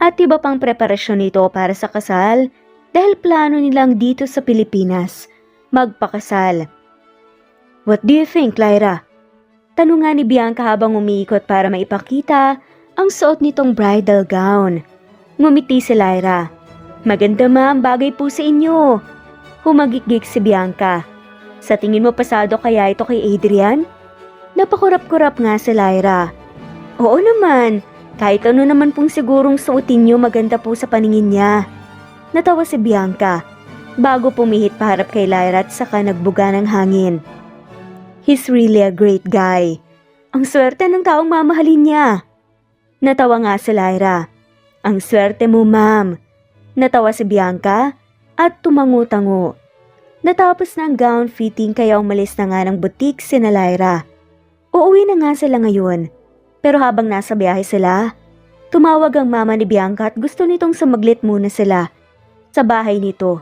at iba pang preparasyon nito para sa kasal dahil plano nilang dito sa Pilipinas magpakasal. What do you think, Lyra? Tanong nga ni Bianca habang umiikot para maipakita ang suot nitong bridal gown. Ngumiti si Lyra. Maganda ma'am, bagay po sa inyo. Humagikgik si Bianca. Sa tingin mo pasado kaya ito kay Adrian? Napakurap-kurap nga si Lyra. Oo naman, kahit ano naman pong sigurong suotin niyo maganda po sa paningin niya. Natawa si Bianca bago pumihit paharap kay Lyra at saka nagbuga ng hangin. He's really a great guy. Ang swerte ng taong mamahalin niya. Natawa nga si Lyra. Ang swerte mo ma'am. Natawa si Bianca at tumango-tango. Natapos na ang gown fitting kaya umalis na nga ng boutique sina Lyra. Uuwi na nga sila ngayon. Pero habang nasa biyahe sila, tumawag ang mama ni Bianca at gusto nitong sumaglit muna sila sa bahay nito.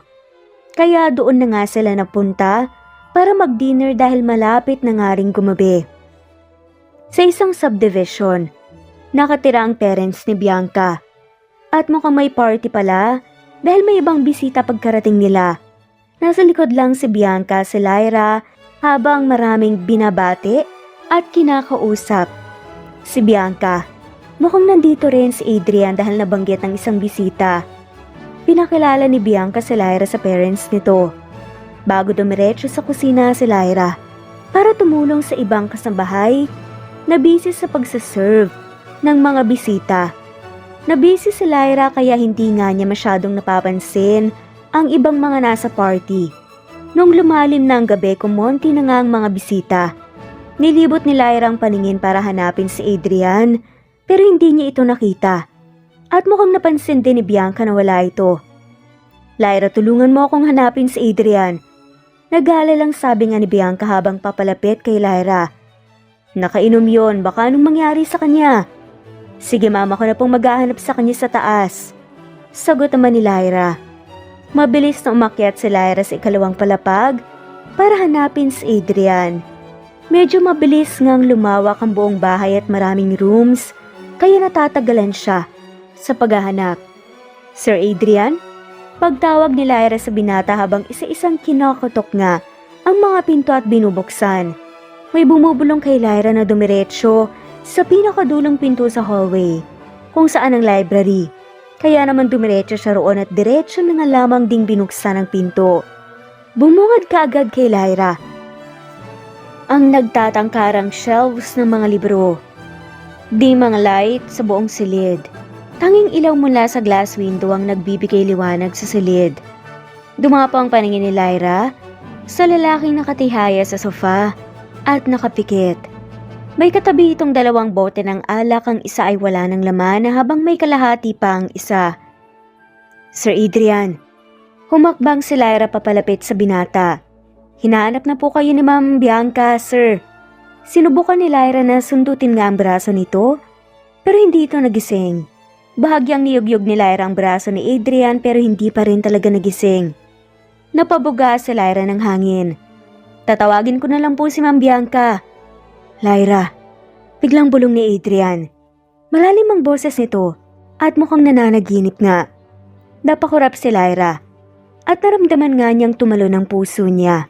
Kaya doon na nga sila napunta para mag-dinner dahil malapit na nga ring gumabi. Sa isang subdivision, nakatira ang parents ni Bianca. At mukhang may party pala dahil may ibang bisita pagkarating nila. Nasa likod lang si Bianca, si Lyra, habang maraming binabati at kinakausap. Si Bianca, mukhang nandito rin si Adrian dahil nabanggit ng isang bisita. Pinakilala ni Bianca si Lyra sa parents nito. Bago dumiretso sa kusina si Lyra para tumulong sa ibang kasambahay na busy sa pagsaserve ng mga bisita. Nabisi si Lyra kaya hindi nga niya masyadong napapansin ang ibang mga nasa party. Nung lumalim na ang gabi, kumonti na nga ang mga bisita. Nilibot ni Lyra ang paningin para hanapin si Adrian, pero hindi niya ito nakita. At mukhang napansin din ni Bianca na wala ito. Lyra, tulungan mo akong hanapin si Adrian. Nagala lang sabi nga ni Bianca habang papalapit kay Lyra. Nakainom yon, baka anong mangyari sa kanya? Sige mama, ko na pong maghahanap sa kanya sa taas. Sagot naman ni Lyra. Mabilis na umakyat si Lyra sa ikalawang palapag para hanapin si Adrian. Medyo mabilis ngang lumawak ang buong bahay at maraming rooms, kaya natatagalan siya sa paghahanap. Sir Adrian? Pagtawag ni Lyra sa binata habang isa-isang kinakotok nga ang mga pinto at binubuksan. May bumubulong kay Lyra na dumiretso sa pinakadulong pinto sa hallway, kung saan ang library. Kaya naman dumiretso siya roon at diretso na nga lamang ding binuksan ang pinto. Bumungad kaagad kay Lyra ang nagtatangkarang shelves ng mga libro. Di mga light sa buong silid. Tanging ilaw mula sa glass window ang nagbibigay liwanag sa silid. Dumapo ang paningin ni Lyra sa lalaking nakatihaya sa sofa at nakapikit. May katabi itong dalawang bote ng alak, ang isa ay wala ng laman habang may kalahati pa ang isa. Sir Adrian, humakbang si Lyra papalapit sa binata. Hinahanap na po kayo ni Ma'am Bianca, sir. Sinubukan ni Lyra na sundutin nga ang braso nito, pero hindi ito nagising. Bahagyang niyugyug ni Lyra ang braso ni Adrian pero hindi pa rin talaga nagising. Napabuga si Lyra ng hangin. Tatawagin ko na lang po si Ma'am Bianca. Lyra, biglang bulong ni Adrian. Malalim ang boses nito at mukhang nananaginip nga. Napakurap si Lyra at naramdaman nga niyang tumalon ang puso niya.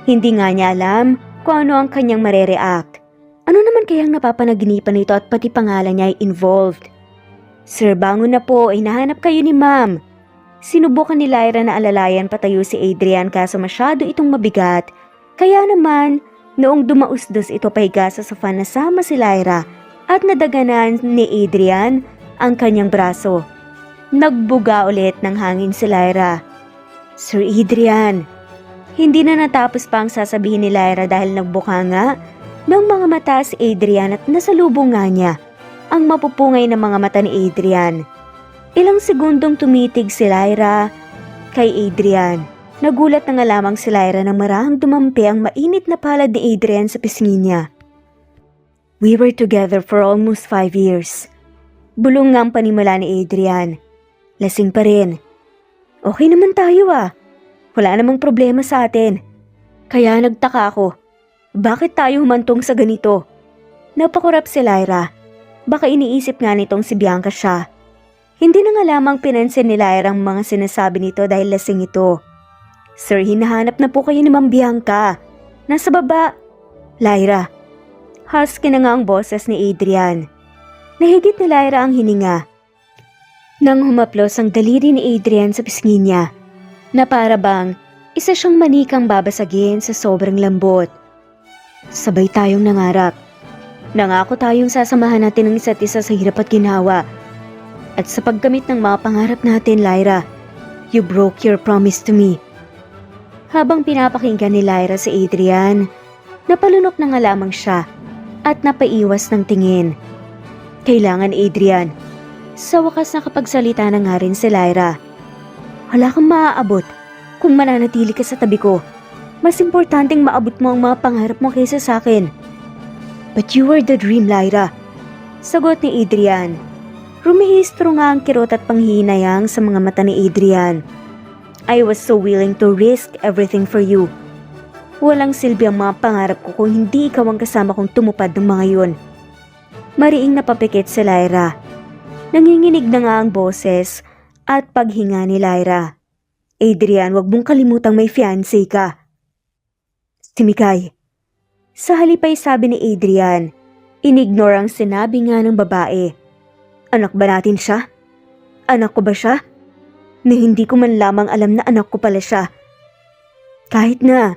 Hindi nga niya alam kung ano ang kanyang marereact. Ano naman kayang napapanaginipan nito at pati pangalan niya ay involved. Sir, bangon na po, hinahanap kayo ni Ma'am. Sinubukan ni Lyra na alalayan patayo si Adrian kaso masyado itong mabigat. Kaya naman, noong dumausdos ito pahiga sa sofa nasama si Lyra at nadaganan ni Adrian ang kanyang braso. Nagbuga ulit ng hangin si Lyra. Sir Adrian, Hindi na natapos pa ang sasabihin ni Lyra dahil nagbukanga ng mga mata si Adrian at nasalubong nga niya ang mapupungay na mga mata ni Adrian. Ilang segundong tumitig si Lyra kay Adrian. Nagulat na nga lamang si Lyra nang marahang dumampi ang mainit na palad ni Adrian sa pisngi niya. We were together for almost 5 years. Bulong nga ang panimula ni Adrian. Lasing pa rin. Okay naman tayo ah. Wala namang problema sa atin. Kaya nagtaka ako. Bakit tayo humantong sa ganito? Napakurap si Lyra. Baka iniisip nga nitong si Bianca siya. Hindi na nga lamang pinansin ni Lyra ang mga sinasabi nito dahil lasing ito. Sir, hinahanap na po kayo ni Ma'am Bianca. Nasa baba. Lyra. Husky na nga ang boses ni Adrian. Nahigit ni Lyra ang hininga. Nang humaplos ang daliri ni Adrian sa pisngi niya, na para bang isa siyang manikang babasagin sa sobrang lambot. Sabay tayong nangarap. Nangako tayong sasamahan natin ang isa't isa sa hirap at ginhawa. At sa paggamit ng mga pangarap natin, Lyra, you broke your promise to me. Habang pinapakinggan ni Lyra si Adrian, napalunok na nga lamang siya at napaiwas ng tingin. Kailangan, Adrian. Sa wakas nakapagsalita na nga rin si Lyra. Wala kang maaabot kung mananatili ka sa tabi ko. Mas importanteng maabot mo ang mga pangarap mo kaysa sa akin. But you were the dream, Lyra. Sagot ni Adrian. Rumihistro nga ang kirot at panghihinayang sa mga mata ni Adrian. I was so willing to risk everything for you. Walang silbi ang mga pangarap ko kung hindi ikaw ang kasama kong tumupad ng mga yun. Mariing napapikit si Lyra. Nanginginig na nga ang boses at paghinga ni Lyra. Adrian, wag mong kalimutang may fiancé ka. Si Mikay. Sa halip ay sabi ni Adrian, inignore ang sinabi nga ng babae. Anak ba natin siya? Anak ko ba siya? Na hindi ko man lamang alam na anak ko pala siya. Kahit na,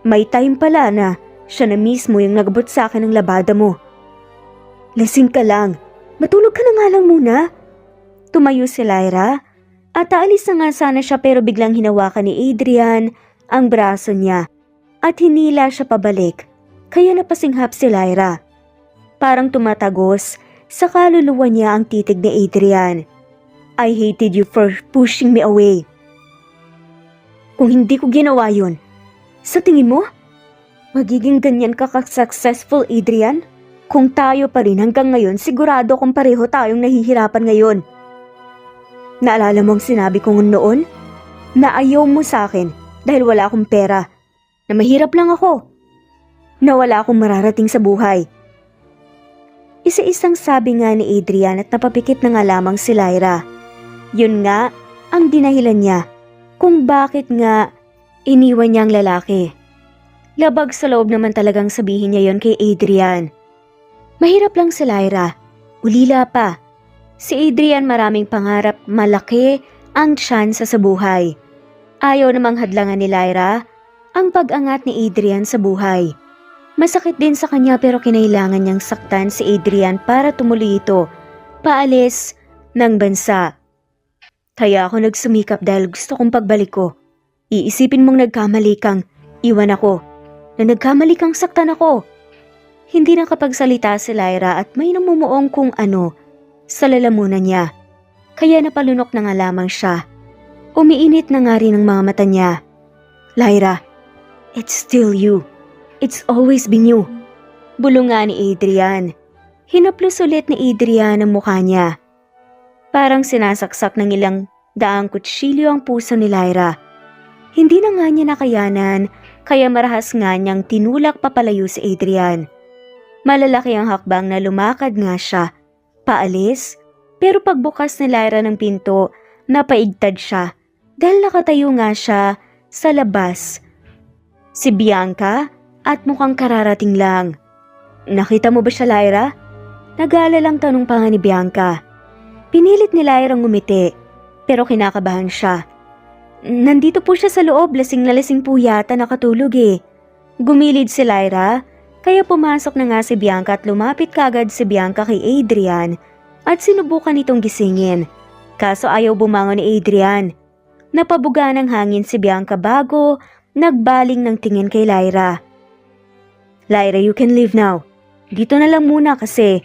may time pala na siya na mismo yung nagabot sa akin ng labada mo. Lasing ka lang. Matulog ka na nga lang muna. Tumayo si Lyra at aalis na nga sana siya pero biglang hinawakan ni Adrian ang braso niya at hinila siya pabalik kaya napasinghap si Lyra. Parang tumatagos sa kaluluwa niya ang titig ni Adrian. I hated you for pushing me away. Kung hindi ko ginawa yun, sa tingin mo, magiging ganyan ka ka-successful, Adrian? Kung tayo pa rin hanggang ngayon, sigurado kung pareho tayong nahihirapan ngayon. Naalala mo ang sinabi ko noon? Na ayaw mo sa akin dahil wala akong pera. Na mahirap lang ako. Na wala akong mararating sa buhay. Isa-isang sabi nga ni Adrian at napapikit na nga lamang si Lyra. Yun nga ang dinahilan niya kung bakit nga iniwan niya ang lalaki. Labag sa loob naman talagang sabihin niya yon kay Adrian. Mahirap lang si Lyra, ulila pa. Si Adrian maraming pangarap, malaki ang tsansa sa buhay. Ayaw namang hadlangan ni Lyra ang pag-angat ni Adrian sa buhay. Masakit din sa kanya pero kinailangan niyang saktan si Adrian para tumuloy ito, paalis ng bansa. Kaya ako nagsumikap dahil gusto kong pagbalik ko. Iisipin mong nagkamali kang iwan ako, na nagkamali kang saktan ako. Hindi nakapagsalita si Lyra at may namumuong kung ano sa lalamunan niya. Kaya napalunok na nga lamang siya. Umiinit na nga rin ang mga mata niya. Lyra, it's still you. It's always been you. Bulong nga ni Adrian. Hinaplos ulit ni Adrian ang mukha niya. Parang sinasaksak ng ilang daang kutsilyo ang puso ni Lyra. Hindi na nga niya nakayanan kaya marahas nga niyang tinulak papalayo si Adrian. Malalaki ang hakbang na lumakad nga siya. Paalis, pero pagbukas ni Lyra ng pinto, napaigtad siya dahil nakatayo nga siya sa labas. Si Bianca at mukhang kararating lang. Nakita mo ba siya, Lyra? Nag-aalalang tanong pa nga ni Bianca. Pinilit ni Lyra ngumiti, pero kinakabahan siya. Nandito po siya sa loob, lasing na lasing po yata nakatulog eh. Gumilid si Lyra, kaya pumasok na nga si Bianca at lumapit kagad si Bianca kay Adrian at sinubukan itong gisingin. Kaso ayaw bumangon ni Adrian. Napabuga ng hangin si Bianca bago nagbaling ng tingin kay Lyra. Lyra, you can leave now. Dito na lang muna kasi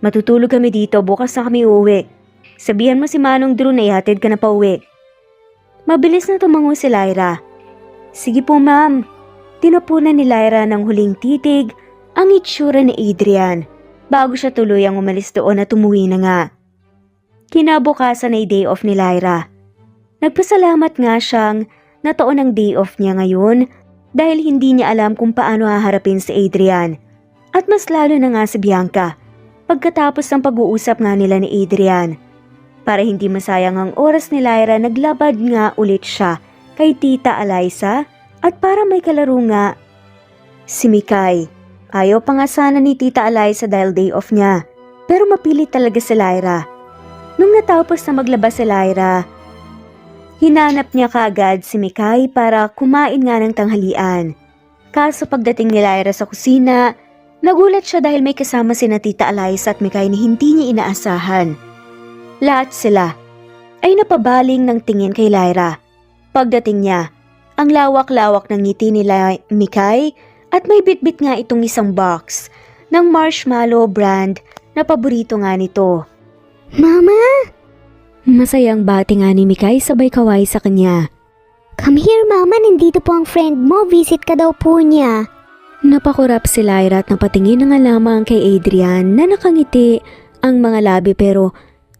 matutulog kami dito, bukas na kami uuwi. Sabihan mo si Manong Drew na ihatid ka na pa uwi. Mabilis na tumango si Lyra. Sige po ma'am. Tinapunan ni Lyra ng huling titig ang itsura ni Adrian bago siya tuluyang umalis doon at umuwi na nga. Kinabukasan ay day off ni Lyra. Nagpasalamat nga siyang nataon ang day off niya ngayon dahil hindi niya alam kung paano haharapin si Adrian. At mas lalo na nga si Bianca pagkatapos ng pag-uusap nga nila ni Adrian. Para hindi masayang ang oras ni Lyra, naglabad nga ulit siya kay Tita Eliza at para may kalaro nga si Mikay. Ayaw pa nga sana ni Tita Eliza dahil day off niya, pero mapilit talaga si Lyra. Nung natapos na maglaba si Lyra, hinanap niya kaagad si Mikay para kumain nga ng tanghalian. Kaso pagdating ni Lyra sa kusina, nagulat siya dahil may kasama sina Tita Eliza at Mikay na hindi niya inaasahan. Lahat sila ay napabaling ng tingin kay Lyra. Pagdating niya, ang lawak-lawak ng ngiti ni Mikay at may bitbit nga itong isang box ng marshmallow brand na paborito nga nito. Mama! Masayang bati nga ni Mikay sabay kaway sa kanya. Come here, Mama. Nandito po ang friend mo. Visit ka daw po niya. Napakurap si Lyra at napatingin na nga lamang kay Adrian na nakangiti ang mga labi pero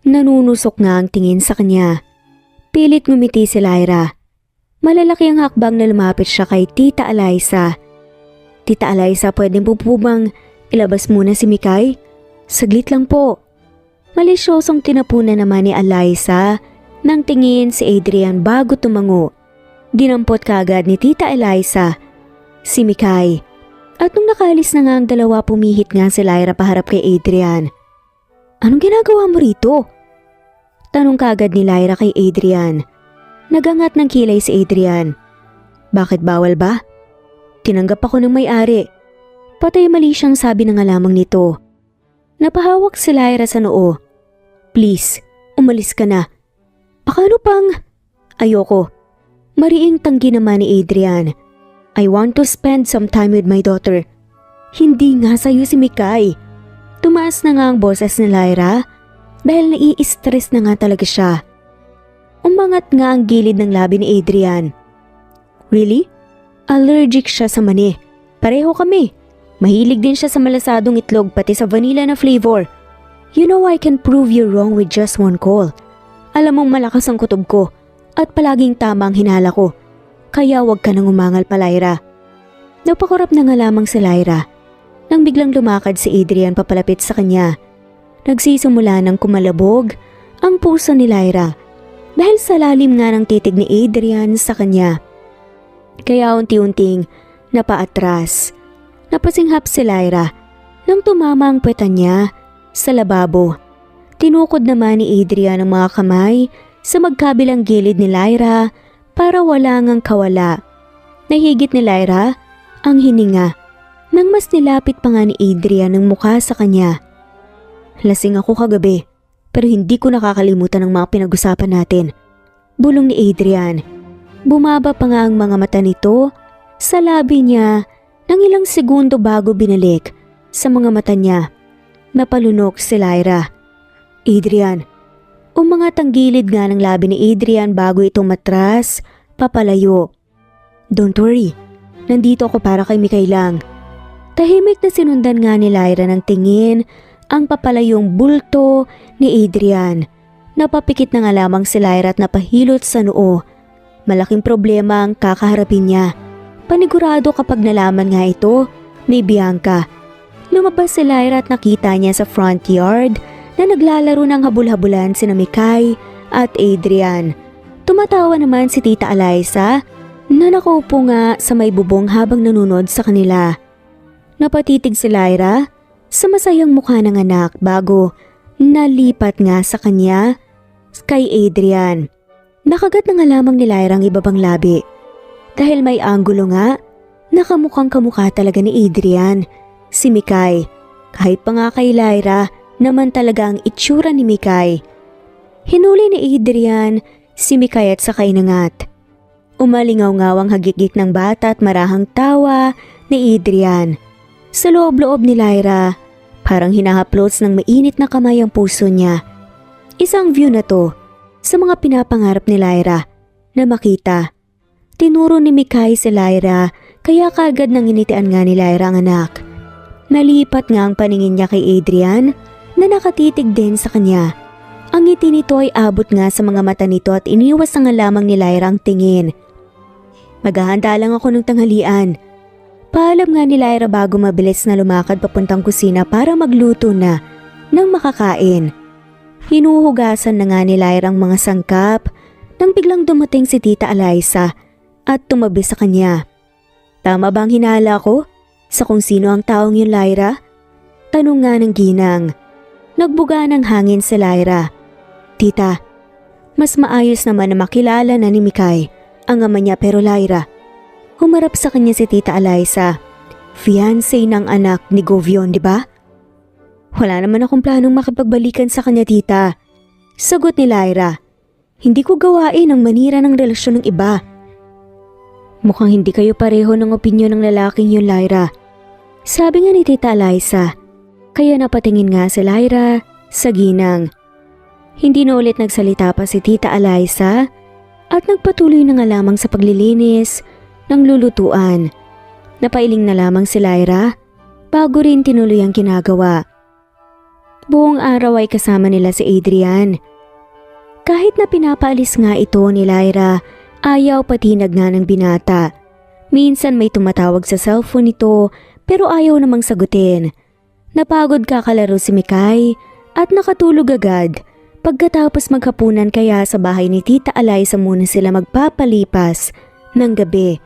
nanunusok nga ang tingin sa kanya. Pilit ngumiti si Lyra. Malalaki ang hakbang na lumapit siya kay Tita Eliza. Tita Eliza, pwede po bang ilabas muna si Mikay? Saglit lang po. Malisyosong tinapunan naman ni Eliza nang tingin si Adrian bago tumango. Dinampot kaagad ni Tita Eliza si Mikay. At nung nakaalis na nga ang dalawa, pumihit nga si Lyra paharap kay Adrian. Anong ginagawa mo rito? Tanong kaagad ni Lyra kay Adrian. Nagangat ng kilay si Adrian. Bakit bawal ba? Tinanggap ako ng may-ari. Patay mali siyang sabi na nga lamang nito. Napahawak si Lyra sa noo. Please, umalis ka na. Paano pang? Ayoko. Mariing tanggi naman ni Adrian. I want to spend some time with my daughter. Hindi nga sa'yo si Mikay. Tumaas na nga ang boses ni Lyra dahil nai-stress na nga talaga siya. Umangat nga ang gilid ng labi ni Adrian. Really? Allergic siya sa mani. Pareho kami. Mahilig din siya sa malasadong itlog pati sa vanilla na flavor. You know I can prove you wrong with just one call. Alam mong malakas ang kutob ko at palaging tama ang hinala ko. Kaya wag ka nang umangal pa, Lyra. Napakurap na nga lamang si Lyra nang biglang lumakad si Adrian papalapit sa kanya. Nagsisimula ng kumalabog ang puso ni Lyra dahil sa lalim nga ng titig ni Adrian sa kanya. Kaya unti-unting napaatras. Napasinghap si Lyra nang tumama ang puwetan niya sa lababo. Tinukod naman ni Adrian ang mga kamay sa magkabilang gilid ni Lyra para wala ngang kawala. Nahigit ni Lyra ang hininga nang mas nilapit pa nga ni Adrian ang mukha sa kanya. Lasing ako kagabi pero hindi ko nakakalimutan ang mga pinag-usapan natin. Bulong ni Adrian. Bumaba pa nga ang mga mata nito sa labi niya nang ilang segundo bago binalik sa mga mata niya. Napalunok si Lyra. Adrian. Umangat ang gilid nga ng labi ni Adrian bago ito matras, papalayo. Don't worry, nandito ako para kay Mikay lang. Tahimik na sinundan nga ni Lyra ng tingin ang papalayong bulto ni Adrian. Napapikit na nga lamang si Lyra at napahilot sa noo. Malaking problema ang kakaharapin niya. Panigurado kapag nalaman nga ito ni Bianca. Lumabas si Lyra at nakita niya sa front yard na naglalaro ng habul-habulan sina Mikay at Adrian. Tumatawa naman si Tita Eliza na nakaupo nga sa may bubong habang nanonood sa kanila. Napatitig si Lyra sa masayang mukha ng anak bago nalipat nga sa kanya kay Adrian. Nakagat na nga lamang ni Lyra ang iba pang labi. Dahil may anggulo nga, nakamukhang kamukha talaga ni Adrian, si Mikay. Kahit pa nga kay Lyra, naman talaga ang itsura ni Mikay. Hinuli ni Adrian si Mikay at sakay inangat. Umalingaw-ngaw ang hagikik ng bata at marahang tawa ni Adrian. Sa loob-loob ni Lyra, parang hinahaplos ng mainit na kamay ang puso niya. Isang view na to sa mga pinapangarap ni Lyra na makita. Tinuro ni Mikay si Lyra kaya kaagad nang initian nga ni Lyra ang anak. Nalipat nga ang paningin niya kay Adrian na nakatitig din sa kanya. Ang ngiti nito ay abot nga sa mga mata nito at iniwas na nga lamang ni Lyra ang tingin. Maghahanda lang ako ng tanghalian. Paalam nga ni Lyra bago mabilis na lumakad papuntang kusina para magluto na nang makakain. Hinuhugasan na nga ni Lyra ang mga sangkap nang biglang dumating si Tita Eliza at tumabi sa kanya. Tama bang hinala ko sa kung sino ang taong yun, Lyra? Tanong nga ng ginang. Nagbuga ng hangin si Lyra. Tita, mas maayos naman na makilala na ni Mikay ang ama niya pero Lyra. Humarap sa kanya si Tita Eliza. Fiancé ng anak ni Govion, di ba? Wala naman akong planong makipagbalikan sa kanya, tita. Sagot ni Lyra. Hindi ko gawain ang manira ng relasyon ng iba. Mukhang hindi kayo pareho ng opinyon ng lalaking yun, Lyra. Sabi nga ni Tita Eliza. Kaya napatingin nga si Lyra sa ginang. Hindi na ulit nagsalita pa si Tita Eliza at nagpatuloy na nga lamang sa paglilinis ng lulutuan. Napailing na lamang si Lyra bago rin tinuloy ang ginagawa. Buong araw ay kasama nila si Adrian. Kahit na pinapaalis nga ito ni Lyra, ayaw patinag nga ng binata. Minsan may tumatawag sa cellphone nito pero ayaw namang sagutin. Napagod kakalaro si Mikay at nakatulog agad. Pagkatapos maghapunan kaya sa bahay ni Tita Eliza muna sila magpapalipas ng gabi.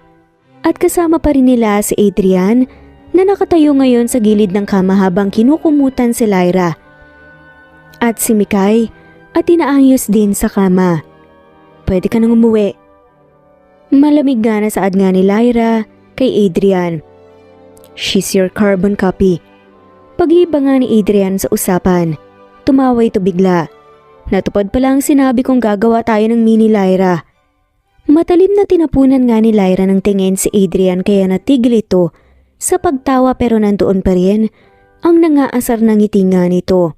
At kasama pa rin nila si Adrian na nakatayo ngayon sa gilid ng kama habang kinukumutan si Lyra. At si Mikay at inaayos din sa kama. Pwede ka nang umuwi. Malamig nga na saad nga ni Lyra kay Adrian. She's your carbon copy. Pag-iba nga ni Adrian sa usapan. Tumawa ito bigla. Natupad pala ang sinabi kong gagawa tayo ng mini Lyra. Matalim na tinapunan nga ni Lyra ng tingin si Adrian kaya natigil ito sa pagtawa pero nandoon pa rin ang nangaasar ng ngiti nga nito.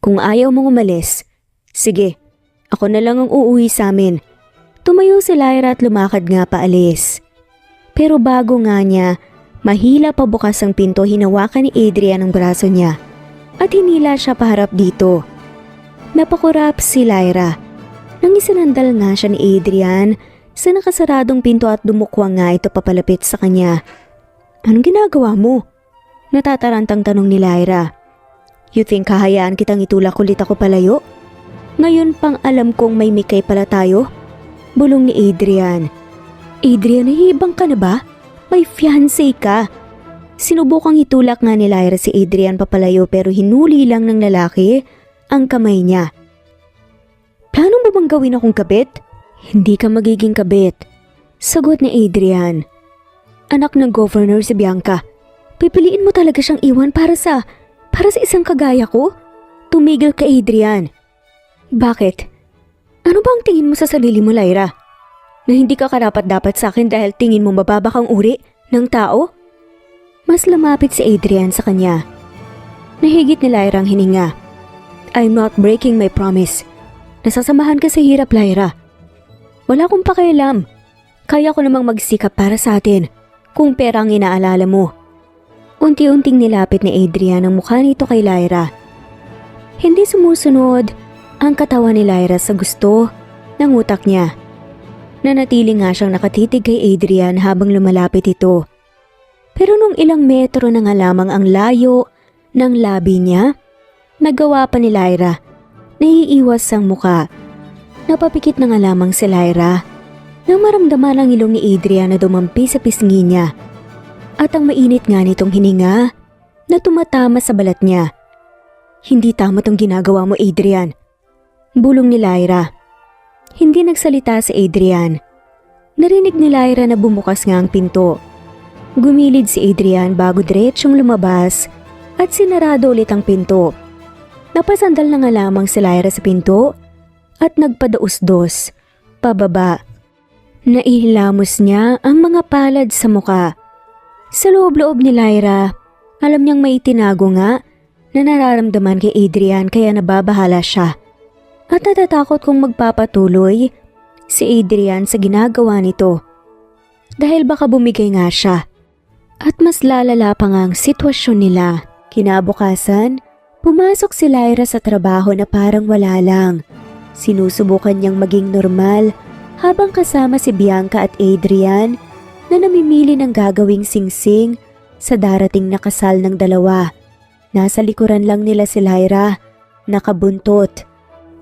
Kung ayaw mong umalis, sige, ako na lang ang uuwi sa amin. Tumayo si Lyra at lumakad nga paalis. Pero bago nga niya, mahila pa bukas ang pinto, hinawakan ni Adrian ang braso niya at hinila siya paharap dito. Napakurap si Lyra. Nang isinandal nga siya ni Adrian sa nakasaradong pinto at dumukwang nga ito papalapit sa kanya. Anong ginagawa mo? Natatarantang tanong ni Lyra. You think hahayaan kitang itulak ulit ako palayo? Ngayon pang alam kong may Mikay pala tayo? Bulong ni Adrian. Adrian, nahihibang ka na ba? May fiancé ka. Sinubukang itulak nga ni Lyra si Adrian papalayo pero hinuli lang ng lalaki ang kamay niya. Plano mo bang gawin akong kabit? Hindi ka magiging kabit. Sagot ni Adrian. Anak ng governor si Bianca. Pipiliin mo talaga siyang iwan para sa isang kagaya ko? Tumigil ka, Adrian. Bakit? Ano ba ang tingin mo sa sarili mo, Lyra? Na hindi ka karapat-dapat sa akin dahil tingin mo mababa kang uri ng tao? Mas lumapit si Adrian sa kanya. Nahigit ni Lyra ang hininga. I'm not breaking my promise. Nasasamahan ka sa hirap, Lyra. Wala akong pakialam. Kaya ko namang magsikap para sa atin kung pera ang inaalala mo. Unti-unting nilapit ni Adrian ang mukha nito kay Lyra. Hindi sumusunod ang katawan ni Lyra sa gusto ng utak niya. Nanatili nga siyang nakatitig kay Adrian habang lumalapit ito. Pero nung ilang metro na nga lamang ang layo ng labi niya, nagawa pa ni Lyra. Naiiwas ang muka. Napapikit na nga lamang si Lyra nang maramdaman ang ilong ni Adrian na dumampi sa pisngi niya. At ang mainit nga nitong hininga na tumatama sa balat niya. Hindi tama tong ginagawa mo, Adrian. Bulong ni Lyra. Hindi nagsalita si Adrian. Narinig ni Lyra na bumukas nga ang pinto. Gumilid si Adrian bago diretsyong lumabas at sinarado ulit ang pinto. Napasandal na nga lamang si Lyra sa pinto at nagpadausdos, pababa. Naihilamos niya ang mga palad sa muka. Sa loob-loob ni Lyra, alam niyang may tinago nga na nararamdaman kay Adrian kaya nababahala siya. At natatakot kung magpapatuloy si Adrian sa ginagawa nito. Dahil baka bumigay nga siya. At mas lalala pa nga ang sitwasyon nila. Kinabukasan, pumasok si Lyra sa trabaho na parang wala lang. Sinusubukan niyang maging normal habang kasama si Bianca at Adrian na namimili ng gagawing singsing sa darating na kasal ng dalawa. Nasa likuran lang nila si Lyra, nakabuntot.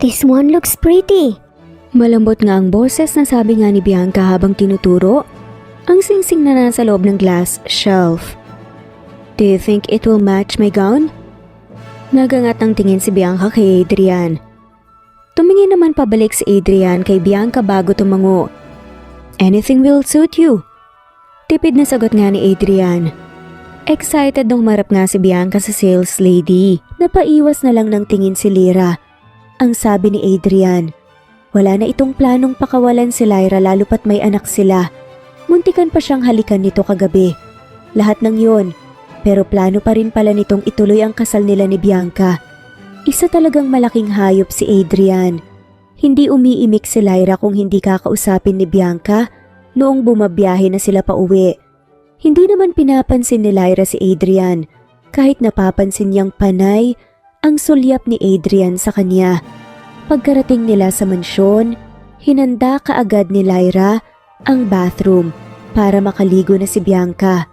This one looks pretty. Malambot nga ang boses na sabi nga ni Bianca habang tinuturo ang singsing na nasa loob ng glass shelf. Do you think it will match my gown? Nagangat ng tingin si Bianca kay Adrian. Tumingin naman pabalik si Adrian kay Bianca bago tumango. Anything will suit you. Tipid na sagot nga ni Adrian. Excited nung humarap nga si Bianca sa sales lady. Napaiwas na lang ng tingin si Lyra. Ang sabi ni Adrian, wala na itong planong pakawalan si Lyra lalo pat may anak sila. Muntikan pa siyang halikan nito kagabi. Lahat ng yon, pero plano pa rin pala nitong ituloy ang kasal nila ni Bianca. Isa talagang malaking hayop si Adrian. Hindi umiimik si Lyra kung hindi kakausapin ni Bianca noong bumabiyahe na sila pa uwi. Hindi naman pinapansin ni Lyra si Adrian kahit napapansin niyang panay ang sulyap ni Adrian sa kanya. Pagkarating nila sa mansyon, hinanda kaagad ni Lyra ang bathroom para makaligo na si Bianca.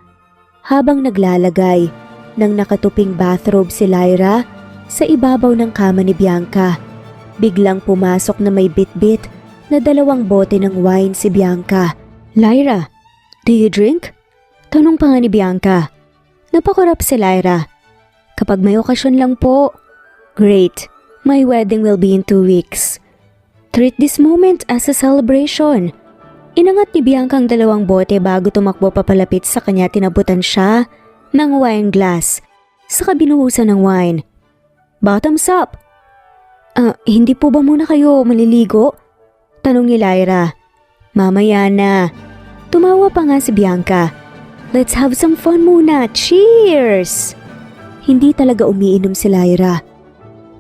Habang naglalagay ng nakatuping bathrobe si Lyra sa ibabaw ng kama ni Bianca, biglang pumasok na may bitbit na 2 bote ng wine si Bianca. Lyra, do you drink? Tanong pa nga ni Bianca. Napakurap si Lyra. Kapag may okasyon lang po. Great, my wedding will be in 2 weeks. Treat this moment as a celebration. Inangat ni Bianca ang 2 bote bago tumakbo papalapit sa kanya. Tinabutan siya ng wine glass. Saka binuhusan ng wine. Bottoms up! Hindi po ba muna kayo maliligo? Tanong ni Lyra. Mamaya na. Tumawa pa nga si Bianca. Let's have some fun muna. Cheers! Hindi talaga umiinom si Lyra.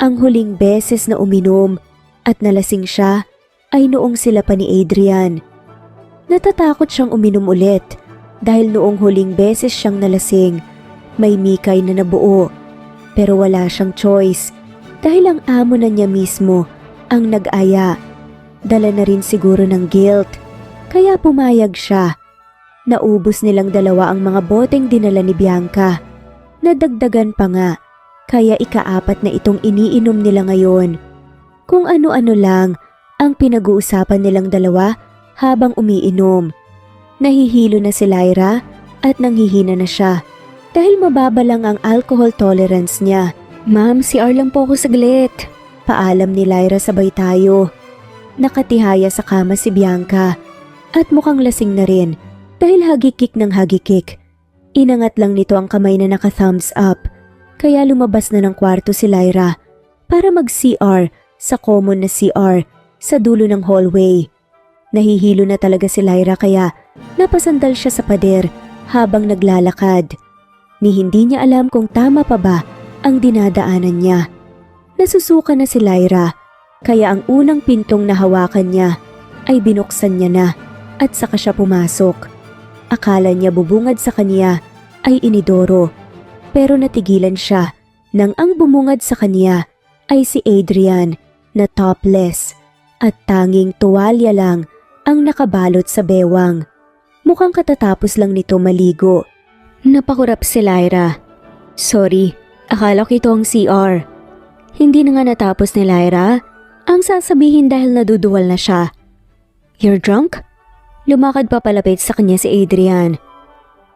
Ang huling beses na uminom at nalasing siya ay noong sila pa ni Adrian. Natatakot siyang uminom ulit dahil noong huling beses siyang nalasing, may mikay na nabuo. Pero wala siyang choice dahil ang amo na niya mismo ang nag-aya. Dala na rin siguro ng guilt, kaya pumayag siya. Naubos nilang 2 ang mga boteng dinala ni Bianca. Nadagdagan pa nga, kaya ika-4 na itong iniinom nila ngayon. Kung ano-ano lang ang pinag-uusapan nilang 2 habang umiinom. Nahihilo na si Lyra at nanghihina na siya dahil mababa lang ang alcohol tolerance niya. Ma'am, CR lang po ako saglit. Paalam ni Lyra sabay tayo. Nakatihaya sa kama si Bianca at mukhang lasing na rin dahil hagikik ng hagikik. Inangat lang nito ang kamay na naka-thumbs up kaya lumabas na ng kwarto si Lyra para mag-CR sa common na CR sa dulo ng hallway. Nahihilo na talaga si Lyra kaya napasandal siya sa pader habang naglalakad. Ni hindi niya alam kung tama pa ba ang dinadaanan niya. Nasusuka na si Lyra kaya ang unang pintong nahawakan niya ay binuksan niya na at saka siya pumasok. Akala niya bubungad sa kanya ay inidoro pero natigilan siya nang ang bumungad sa kanya ay si Adrian na topless at tanging tuwalya lang ang nakabalot sa bewang. Mukhang katatapos lang nito maligo. Napakurap si Lyra. Sorry, akala ko ito ang CR. Hindi na nga natapos ni Lyra ang sasabihin dahil naduduwal na siya. You're drunk? Lumakad pa palapit sa kanya si Adrian.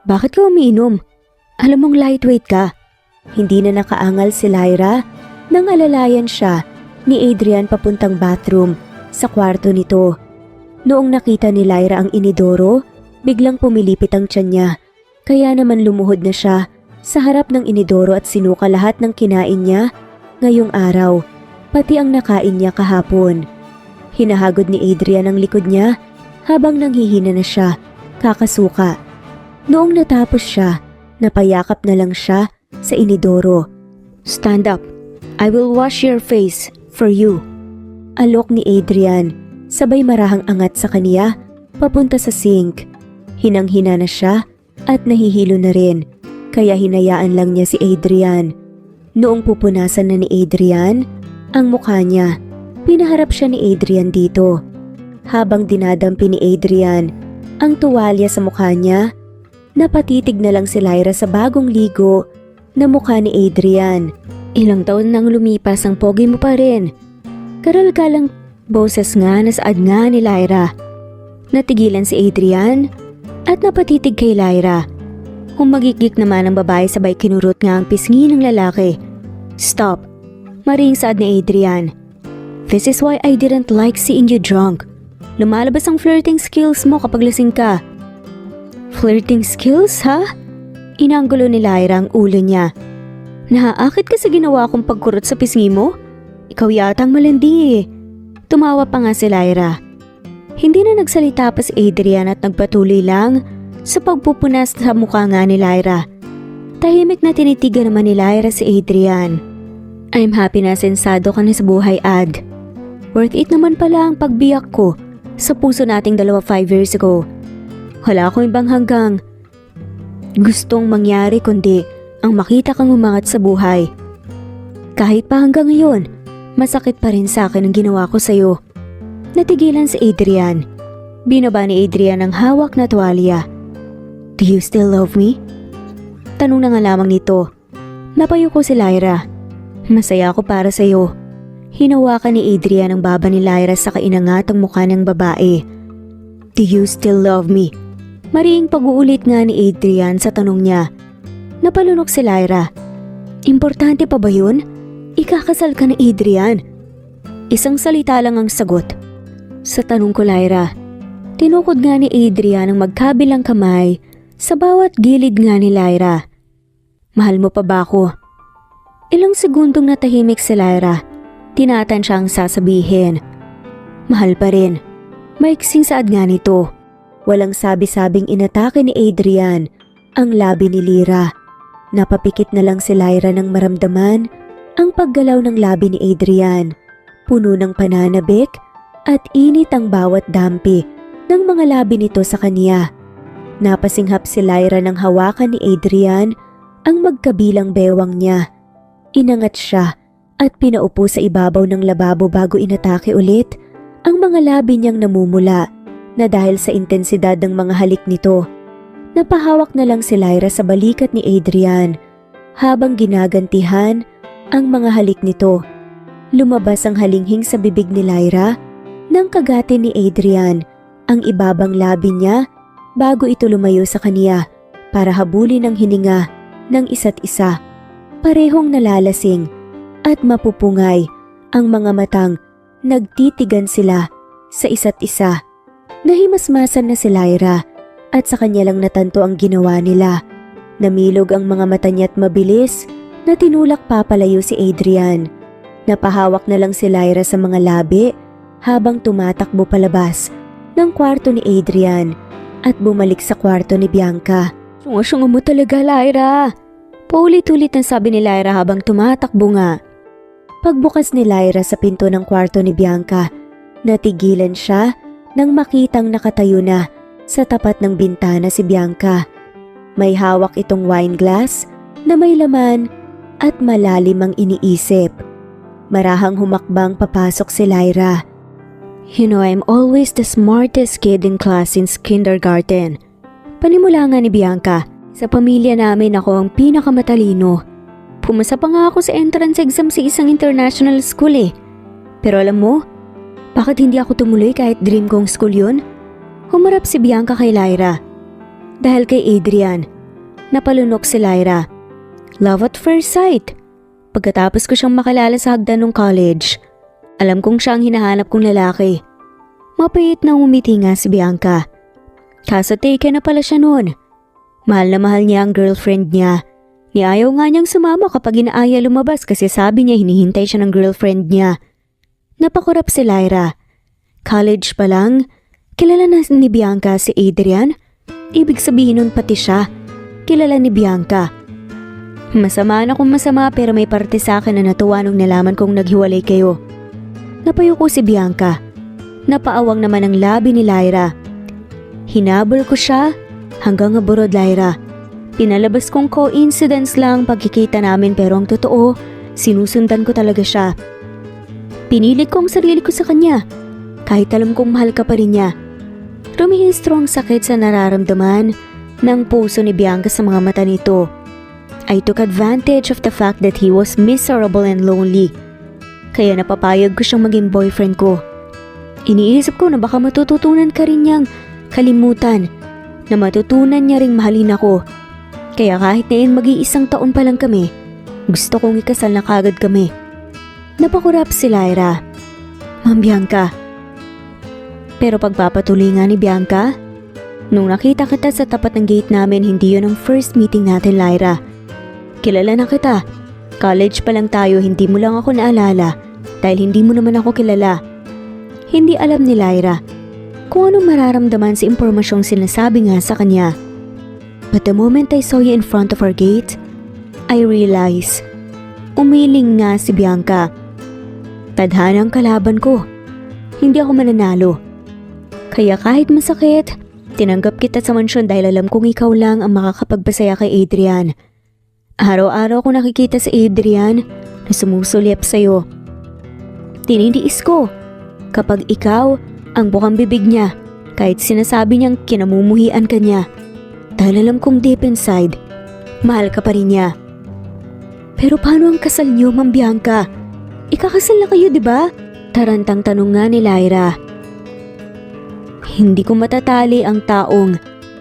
Bakit ka umiinom? Alam mong lightweight ka. Hindi na nakaangal si Lyra nang alalayan siya ni Adrian papuntang bathroom sa kwarto nito. Noong nakita ni Lyra ang inidoro, biglang pumilipit ang tiyan niya. Kaya naman lumuhod na siya sa harap ng inidoro at sinuka lahat ng kinain niya ngayong araw, pati ang nakain niya kahapon. Hinahagod ni Adrian ang likod niya habang nanghihina na siya, kakasuka. Noong natapos siya, napayakap na lang siya sa inidoro. "Stand up. I will wash your face for you." Alok ni Adrian, sabay marahang angat sa kaniya, papunta sa sink. Hinang-hina na siya at nahihilo na rin, kaya hinayaan lang niya si Adrian. Noong pupunasan na ni Adrian ang mukha niya, pinaharap siya ni Adrian dito. Habang dinadampi ni Adrian ang tuwalya sa mukha niya, napatitig na lang si Lyra sa bagong ligo na mukha ni Adrian. "Ilang taon nang lumipas, ang pogi mo pa rin." Karal-kalang boses nga na saad nga ni Lyra. Natigilan si Adrian at napatitig kay Lyra. Humagikik naman ang babae, sabay kinurot nga ang pisngi ng lalaki. "Stop," maring saad ni Adrian. "This is why I didn't like seeing you drunk. Lumalabas ang flirting skills mo kapag lasing ka." "Flirting skills, ha?" Inanggulo ni Lyra ang ulo niya. "Naaakit ka sa ginawa kong pagkurot sa pisngi mo? Ikaw yata ang malandi eh." Tumawa pa nga si Lyra. Hindi na nagsalita pa si Adrian at nagpatuloy lang sa pagpupunas sa mukha nga ni Lyra. Tahimik na tinitigan naman ni Lyra si Adrian. "I'm happy na sensado ka na sa buhay, Ad. Worth it naman pala ang pagbiyak ko sa puso nating dalawa 5 years ago. Wala akong ibang hanggang gustong mangyari kundi ang makita kang umangat sa buhay. Kahit pa hanggang ngayon, masakit pa rin sa akin ang ginawa ko sa'yo." Natigilan si Adrian. Binaba ni Adrian ang hawak na tuwalya. "Do you still love me?" Tanong na nga lamang nito. Napayuko si Lyra. "Masaya ako para sa'yo." Hinawakan ni Adrian ang baba ni Lyra sa kainangatang mukha ng babae. "Do you still love me?" Mariing pag-uulit nga ni Adrian sa tanong niya. Napalunok si Lyra. "Importante pa ba yun? Ikakasal ka na, Adrian." Isang salita lang ang sagot sa tanong ko, Lyra. Tinukod nga ni Adrian ang magkabilang kamay sa bawat gilid nga ni Lyra. "Mahal mo pa ba ako?" Ilang segundong natahimik si Lyra. Tinatansya ang sasabihin. "Mahal pa rin." Maiksing saad nga nito. Walang sabi-sabing inatake ni Adrian ang labi ni Lyra. Napapikit na lang si Lyra nang maramdaman ang paggalaw ng labi ni Adrian. Puno ng pananabik at init ang bawat dampi ng mga labi nito sa kanya. Napasinghap si Lyra nang hawakan ni Adrian ang magkabilang bewang niya. Inangat siya at pinaupo sa ibabaw ng lababo bago inatake ulit ang mga labi niyang namumula na dahil sa intensidad ng mga halik nito. Napahawak na lang si Lyra sa balikat ni Adrian habang ginagantihan ang mga halik nito. Lumabas ang halinghing sa bibig ni Lyra nang kagatin ni Adrian ang ibabang labi niya bago ito lumayo sa kaniya para habulin ang hininga ng isa't isa. Parehong nalalasing at mapupungay ang mga matang nagtitigan sila sa isa't isa. Nahimasmasan na si Lyra at sa kanya lang natanto ang ginawa nila. Namilog ang mga mata niya at mabilis na tinulak papalayo si Adrian. Napahawak na lang si Lyra sa mga labi habang tumatakbo palabas ng kwarto ni Adrian at bumalik sa kwarto ni Bianca. "Sunga-sunga mo talaga, Lyra!" Paulit-ulit ang sabi ni Lyra habang tumatakbo nga. Pagbukas ni Lyra sa pinto ng kwarto ni Bianca, natigilan siya nang makitang nakatayo na sa tapat ng bintana si Bianca. May hawak itong wine glass na may laman at malalim ang iniisip. Marahang humakbang papasok si Lyra. "You know, I'm always the smartest kid in class since kindergarten." Panimula nga ni Bianca. "Sa pamilya namin ako ang pinakamatalino. Pumasa pa nga ako sa entrance exam sa isang international school eh. Pero alam mo, bakit hindi ako tumuloy kahit dream kong school yun?" Humarap si Bianca kay Lyra. "Dahil kay Adrian." Napalunok si Lyra. "Love at first sight. Pagkatapos ko siyang makilala sa hagdan ng college, alam kong siya ang hinahanap kong lalaki." Mapait na umiti nga si Bianca. Kaso taken na pala siya noon. Mahal na mahal niya ang girlfriend niya. Niayaw nga niyang sumama kapag inaaya lumabas kasi sabi niya hinihintay siya ng girlfriend niya. Napakurap si Lyra. College pa lang, Kilala na ni Bianca si Adrian? Ibig sabihin nun pati siya. Kilala ni Bianca. Masama na kung masama pero may parte sa akin na natuwa nung nalaman kong naghiwalay kayo. Napayuko si Bianca. Napaawang naman ang labi ni Lyra. Hinabol ko siya hanggang aburod, Lyra. Pinalabas kong coincidence lang pagkikita namin pero ang totoo, sinusundan ko talaga siya. Pinilit ko ang sarili ko sa kanya, kahit alam kong mahal ka pa rin niya. Rumihistro ang sakit sa nararamdaman ng puso ni Bianca sa mga mata nito. I took advantage of the fact that he was miserable and lonely. Kaya napapayag ko siyang maging boyfriend ko. Iniisip ko na baka matututunan ka rin niyang kalimutan, na matutunan niya ring mahalin ako. Kaya kahit na mag-iisang taon pa lang kami, gusto kong ikasal na kagad kami. Napakurap si Lyra. Ma'am Bianca. Pero pagpapatuloy nga ni Bianca, nung nakita kita sa tapat ng gate namin, hindi yun ang first meeting natin, Lyra. Kilala na kita. College pa lang tayo, hindi mo lang ako naalala dahil hindi mo naman ako kilala. Hindi alam ni Lyra kung anong mararamdaman sa impormasyong sinasabi nga sa kanya. But the moment I saw you in front of our gate, I realized, umiling nga si Bianca. Tadhana ang kalaban ko. Hindi ako mananalo. Kaya kahit masakit, tinanggap kita sa mansyon dahil alam kong ikaw lang ang makakapagpasaya kay Adrian. Araw-araw ko nakikita si Adrian na sumusulyap sa'yo. Tinitiis ko kapag ikaw ang bukang bibig niya kahit sinasabi niyang kinamumuhian ka niya. Dahil alam kong deep inside, mahal ka pa rin niya. Pero paano ang kasal niyo, Ma'am Bianca? Ikakasal na kayo, di ba? Tarantang tanong nga ni Lyra. Hindi ko matatali ang taong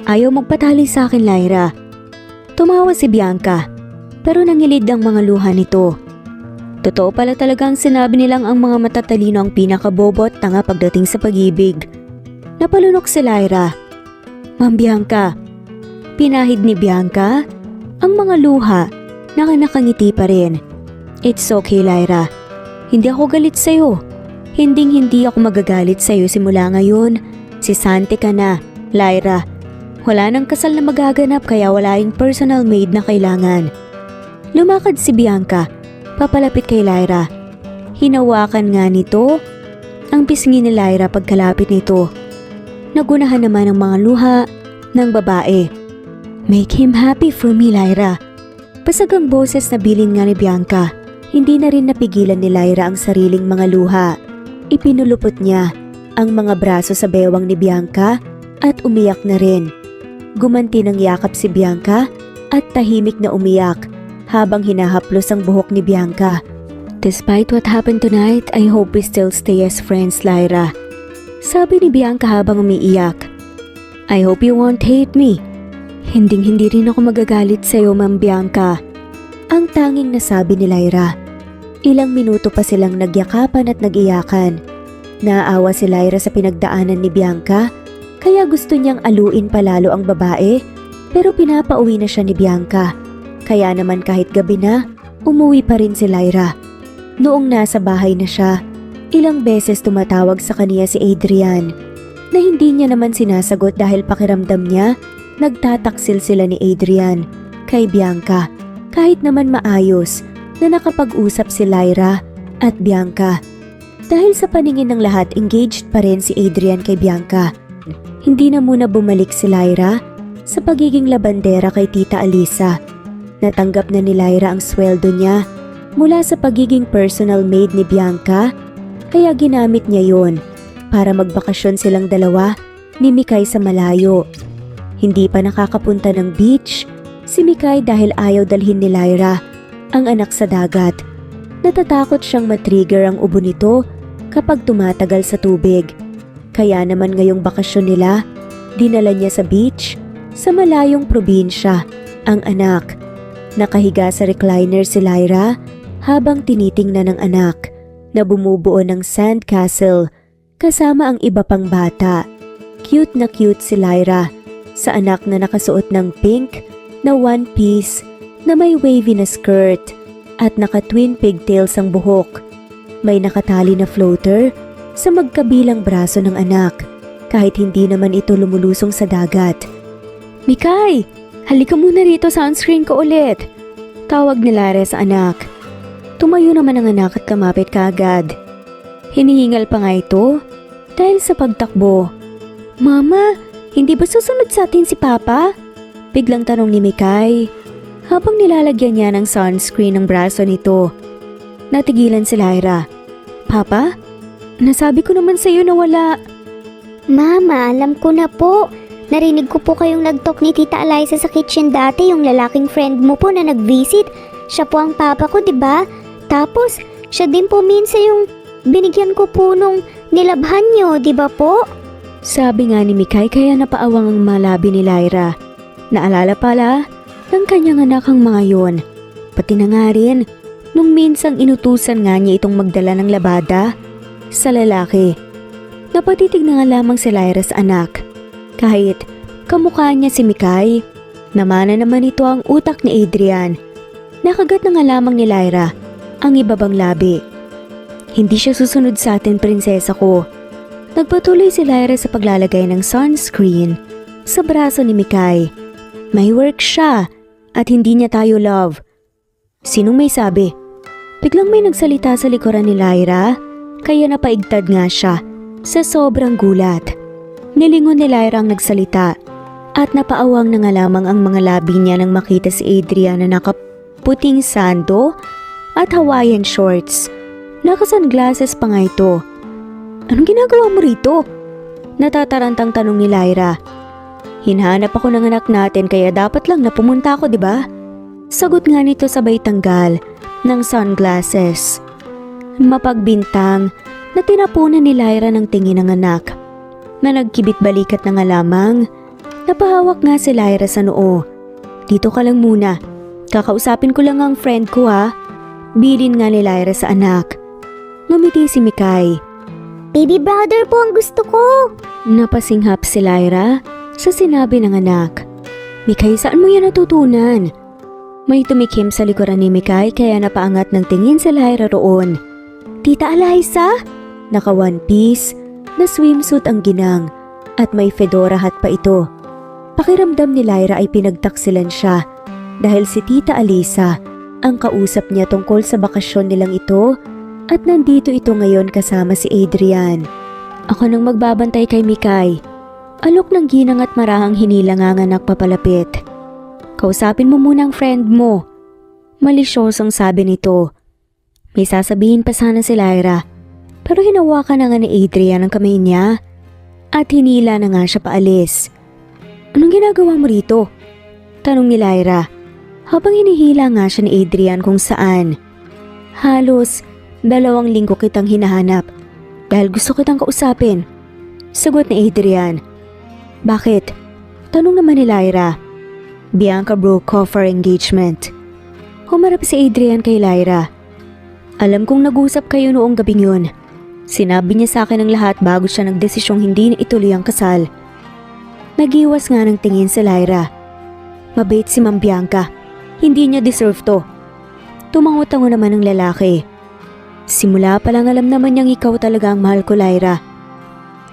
ayaw magpatali sa akin, Lyra. Tumawa si Bianca, pero nangilid ang mga luha nito. Totoo pala talaga ang sinabi nilang ang mga matatalino ang pinakabobo at tanga pagdating sa pag-ibig. Napalunok si Lyra. Ma'am Bianca. Pinahid ni Bianca ang mga luha na nakangiti pa rin. It's okay, Lyra. Hindi ako galit sa'yo. Hindi ako magagalit sa'yo simula ngayon. Si Santi ka na, Lyra. Wala nang kasal na magaganap kaya wala yung personal maid na kailangan. Lumakad si Bianca, papalapit kay Lyra. Hinawakan nga nito ang pisngi ni Lyra pagkalapit nito. Nagunahan naman ang mga luha ng babae. Make him happy for me, Lyra. Pasagang boses na bilin nga ni Bianca. Hindi na rin napigilan ni Lyra ang sariling mga luha. Ipinulupot niya ang mga braso sa bewang ni Bianca at umiyak na rin. Gumanti ng yakap si Bianca at tahimik na umiyak habang hinahaplos ang buhok ni Bianca. Despite what happened tonight, I hope we still stay as friends, Lyra. Sabi ni Bianca habang umiiyak. I hope you won't hate me. Hindi rin ako magagalit sa'yo, Ma'am Bianca. Ang tanging nasabi ni Lyra. Ilang minuto pa silang nagyakapan at nagiyakan. Naawa si Lyra sa pinagdaanan ni Bianca, kaya gusto niyang aluin palalo ang babae, pero pinapauwi na siya ni Bianca. Kaya naman kahit gabi na, umuwi pa rin si Lyra. Noong nasa bahay na siya, ilang beses tumatawag sa kaniya si Adrian, na hindi niya naman sinasagot dahil pakiramdam niya, nagtataksil sila ni Adrian kay Bianca. Kahit naman maayos na nakapag-usap si Lyra at Bianca. Dahil sa paningin ng lahat, engaged pa rin si Adrian kay Bianca. Hindi na muna bumalik si Lyra sa pagiging labandera kay Tita Alisa. Natanggap na ni Lyra ang sweldo niya mula sa pagiging personal maid ni Bianca, kaya ginamit niya yon para magbakasyon silang dalawa ni Mikay sa malayo. Hindi pa nakakapunta ng beach si Mikay dahil ayaw dalhin ni Lyra ang anak sa dagat. Natatakot siyang matrigger ang ubo nito kapag tumatagal sa tubig. Kaya naman ngayong bakasyon nila, dinala niya sa beach sa malayong probinsya ang anak. Nakahiga sa recliner si Lyra habang tinitingnan ng anak na bumubuo ng sandcastle kasama ang iba pang bata. Cute na cute si Lyra sa anak na nakasuot ng pink na one piece na may wavy na skirt at naka-twin pigtails ang buhok. May nakatali na floater sa magkabilang braso ng anak. kahit hindi naman ito lumulusong sa dagat. Mikay, halika muna rito, sunscreen ko ulit. Tawag ni Lyra sa anak. Tumayo naman ang anak at kamapit kaagad. Hinihingal pa nga ito dahil sa pagtakbo. Mama, hindi ba susunod sa atin si Papa? Biglang tanong ni Mikay habang nilalagyan niya ng sunscreen ng braso nito. Natigilan si Lyra. Papa, nasabi ko naman sa iyo na wala. Mama, alam ko na po. Narinig ko po kayong nag-talk ni Tita Eliza sa kitchen dati, yung lalaking friend mo po na nag-visit. Siya po ang papa ko, di ba? Tapos, siya din po minsan yung binigyan ko po nung nilabhan nyo, di ba po? Sabi nga ni Mikay kaya napaawang ang malabi ni Lyra. Naalala pala ng kanyang anak ang mga yon. Pati na nga rin nung minsang inutusan nga niya itong magdala ng labada sa lalaki. Napatitig na nga lamang si Lyra sa anak. Kahit kamukha niya si Mikay, namana naman ito ang utak ni Adrian. Nakagat na nga lamang ni Lyra ang ibabang labi. Hindi siya susunod sa atin, prinsesa ko. Nagpatuloy si Lyra sa paglalagay ng sunscreen sa braso ni Mikay. May work siya at hindi niya tayo love. Sinong may sabi? Biglang may nagsalita sa likuran ni Lyra kaya napaigtad nga siya sa sobrang gulat. Nilingon ni Lyra ang nagsalita at napaawang na nga lamang ang mga labi niya nang makita si Adrian na nakaputing sando at Hawaiian shorts. Naka-sunglasses pa nga ito. Anong ginagawa mo rito? Natatarantang tanong ni Lyra. Hinahanap ako ng anak natin kaya dapat lang na pumunta ako, di ba? Sagot nga nito sabay tanggal ng sunglasses. Mapagbintang na tinapunan ni Lyra ng tingin ng anak. Na nagkibit balikat na nga lamang. Napahawak nga si Lyra sa noo. Dito ka lang muna. Kakausapin ko lang ang friend ko ha. Bilin nga ni Lyra sa anak. Ngumiti si Mikay. Baby brother po ang gusto ko. Napasinghap si Lyra sa sinabi ng anak. Mikay, saan mo yan natutunan? May tumikim sa likuran ni Mikay kaya napaangat ng tingin si Lyra roon. Tita Eliza? Naka one piece na swimsuit ang ginang at may fedora hat pa ito. Pakiramdam ni Lyra ay pinagtaksilan siya dahil si Tita Eliza ang kausap niya tungkol sa bakasyon nilang ito at nandito ito ngayon kasama si Adrian. Ako nang magbabantay kay Mikay. Alok ng ginang at marahang hinilang ang anak papalapit. Kausapin mo muna ang friend mo. Malisyosong sabi nito. May sasabihin pa sana si Lyra. Pero hinawakan na nga ni Adrian ang kamay niya at hinila na nga siya paalis. Anong ginagawa mo rito? Tanong ni Lyra habang hinihila nga siya ni Adrian kung saan. Halos 2 linggo kitang hinahanap dahil gusto kitang kausapin. Sagot ni Adrian. Bakit? Tanong naman ni Lyra. Bianca broke off our engagement. Humarap si Adrian kay Lyra. Alam kong nag-usap kayo noong gabing yun. Sinabi niya sa akin ang lahat bago siya nagdesisyong hindi na ituloy ang kasal. Nagiwas nga ng tingin si Lyra. Mabait si Ma'am Bianca. Hindi niya deserve to. Tumango-tango naman ang lalaki. Simula pa lang alam naman niyang ikaw talaga ang mahal ko, Lyra.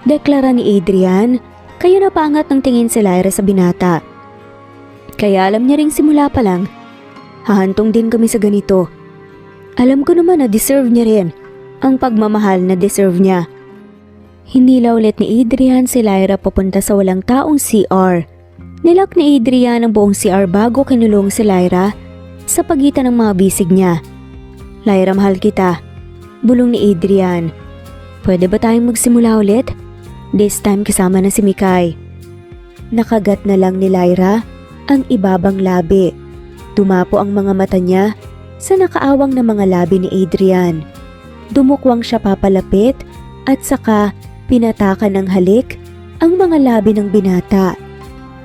Deklara ni Adrian, kaya napaangat ng tingin si Lyra sa binata. Kaya alam niya ring simula pa lang, hahantong din kami sa ganito. Alam ko naman na deserve niya rin ang pagmamahal na deserve niya. Hinila ulit ni Adrian si Lyra papunta sa walang taong CR. Nilak ni Adrian ang buong CR bago kinulong si Lyra sa pagitan ng mga bisig niya. Lyra, mahal kita. Bulong ni Adrian. Pwede ba tayong magsimula ulit? This time kasama na si Mikay. Nakagat na lang ni Lyra ang ibabang labi. Tumapo ang mga mata niya sa nakaawang na mga labi ni Adrian. Dumukwang siya papalapit at saka pinatakan ng halik ang mga labi ng binata.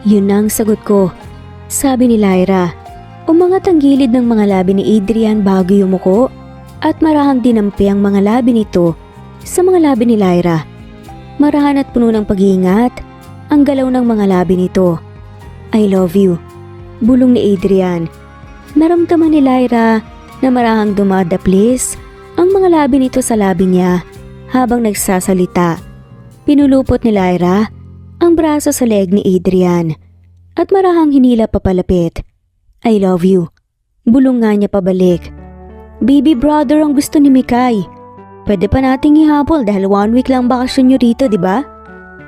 Yun na ang sagot ko, sabi ni Lyra. Umangat ang gilid ng mga labi ni Adrian bago yumuko at marahang dinampi ang mga labi nito sa mga labi ni Lyra. Marahan at puno ng pag-iingat ang galaw ng mga labi nito. I love you, bulong ni Adrian. Naramdaman ni Lyra na marahang dumadaplis ang mga labi nito sa labi niya habang nagsasalita. Pinulupot ni Lyra ang braso sa leeg ni Adrian at marahang hinila papalapit. I love you. Bulong nga niya pabalik. Baby brother ang gusto ni Mikay. Pwede pa nating ihabol dahil 1 week lang bakasyon nyo rito, di ba?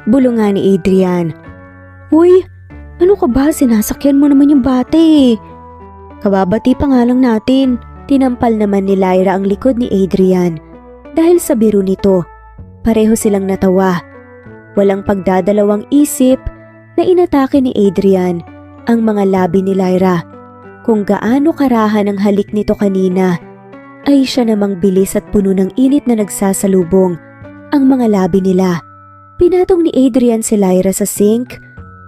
Bulong nga ni Adrian. Uy, ano ka ba? Sinasakyan mo naman yung bata eh. Kababati pa nga lang natin. Tinampal naman ni Lyra ang likod ni Adrian. Dahil sa biro nito, pareho silang natawa. Walang pagdadalawang isip na inatake ni Adrian ang mga labi ni Lyra. Kung gaano karahan ang halik nito kanina, ay siya namang bilis at puno ng init na nagsasalubong ang mga labi nila. Pinatong ni Adrian si Lyra sa sink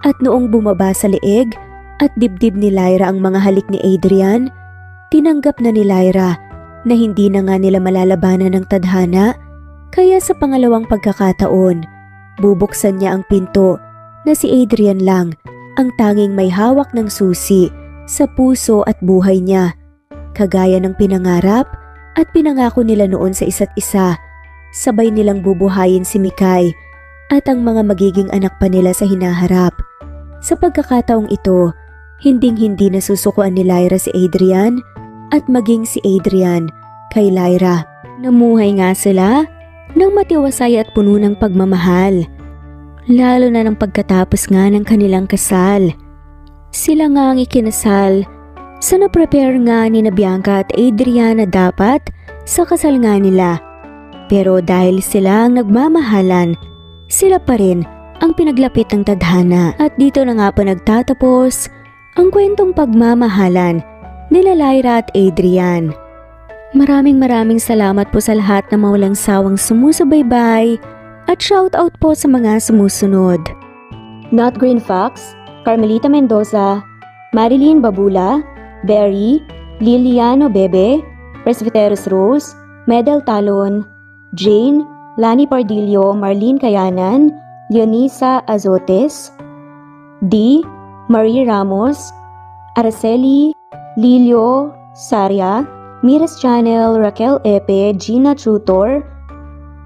at noong bumaba sa leeg at dibdib ni Lyra ang mga halik ni Adrian, tinanggap na ni Lyra na hindi na nga nila malalabanan ng tadhana, kaya sa pangalawang pagkakataon, bubuksan niya ang pinto na si Adrian lang ang tanging may hawak ng susi sa puso at buhay niya. Kagaya ng pinangarap at pinangako nila noon sa isa't isa, sabay nilang bubuhayin si Mikay at ang mga magiging anak pa nila sa hinaharap. Sa pagkakataong ito, hinding-hindi nasusukuan ni Lyra si Adrian at maging si Adrian kay Lyra. Namuhay nga sila ng matiwasay at puno ng pagmamahal, lalo na ng pagkatapos nga ng kanilang kasal. Sila nga ang ikinasal sa na-prepare nga ni na Bianca at Adrian na dapat sa kasal nga nila. Pero dahil sila ang nagmamahalan, sila pa rin ang pinaglapit ng tadhana. At dito na nga po nagtatapos ang kwentong pagmamahalan nila Lyra at Adrian. Maraming salamat po sa lahat na mawalang sawang sumusubaybay at shoutout po sa mga sumusunod. Not Green Fox, Carmelita Mendoza, Marilyn Babula, Berry, Liliano Bebe, Presbyteros Rose, Medel Talon, Jane, Lani Pardillo, Marlene Kayanan, Leonisa Azotes, D. Marie Ramos, Araceli, Lilio Saria, Miras Channel, Raquel Epe, Gina Tutor,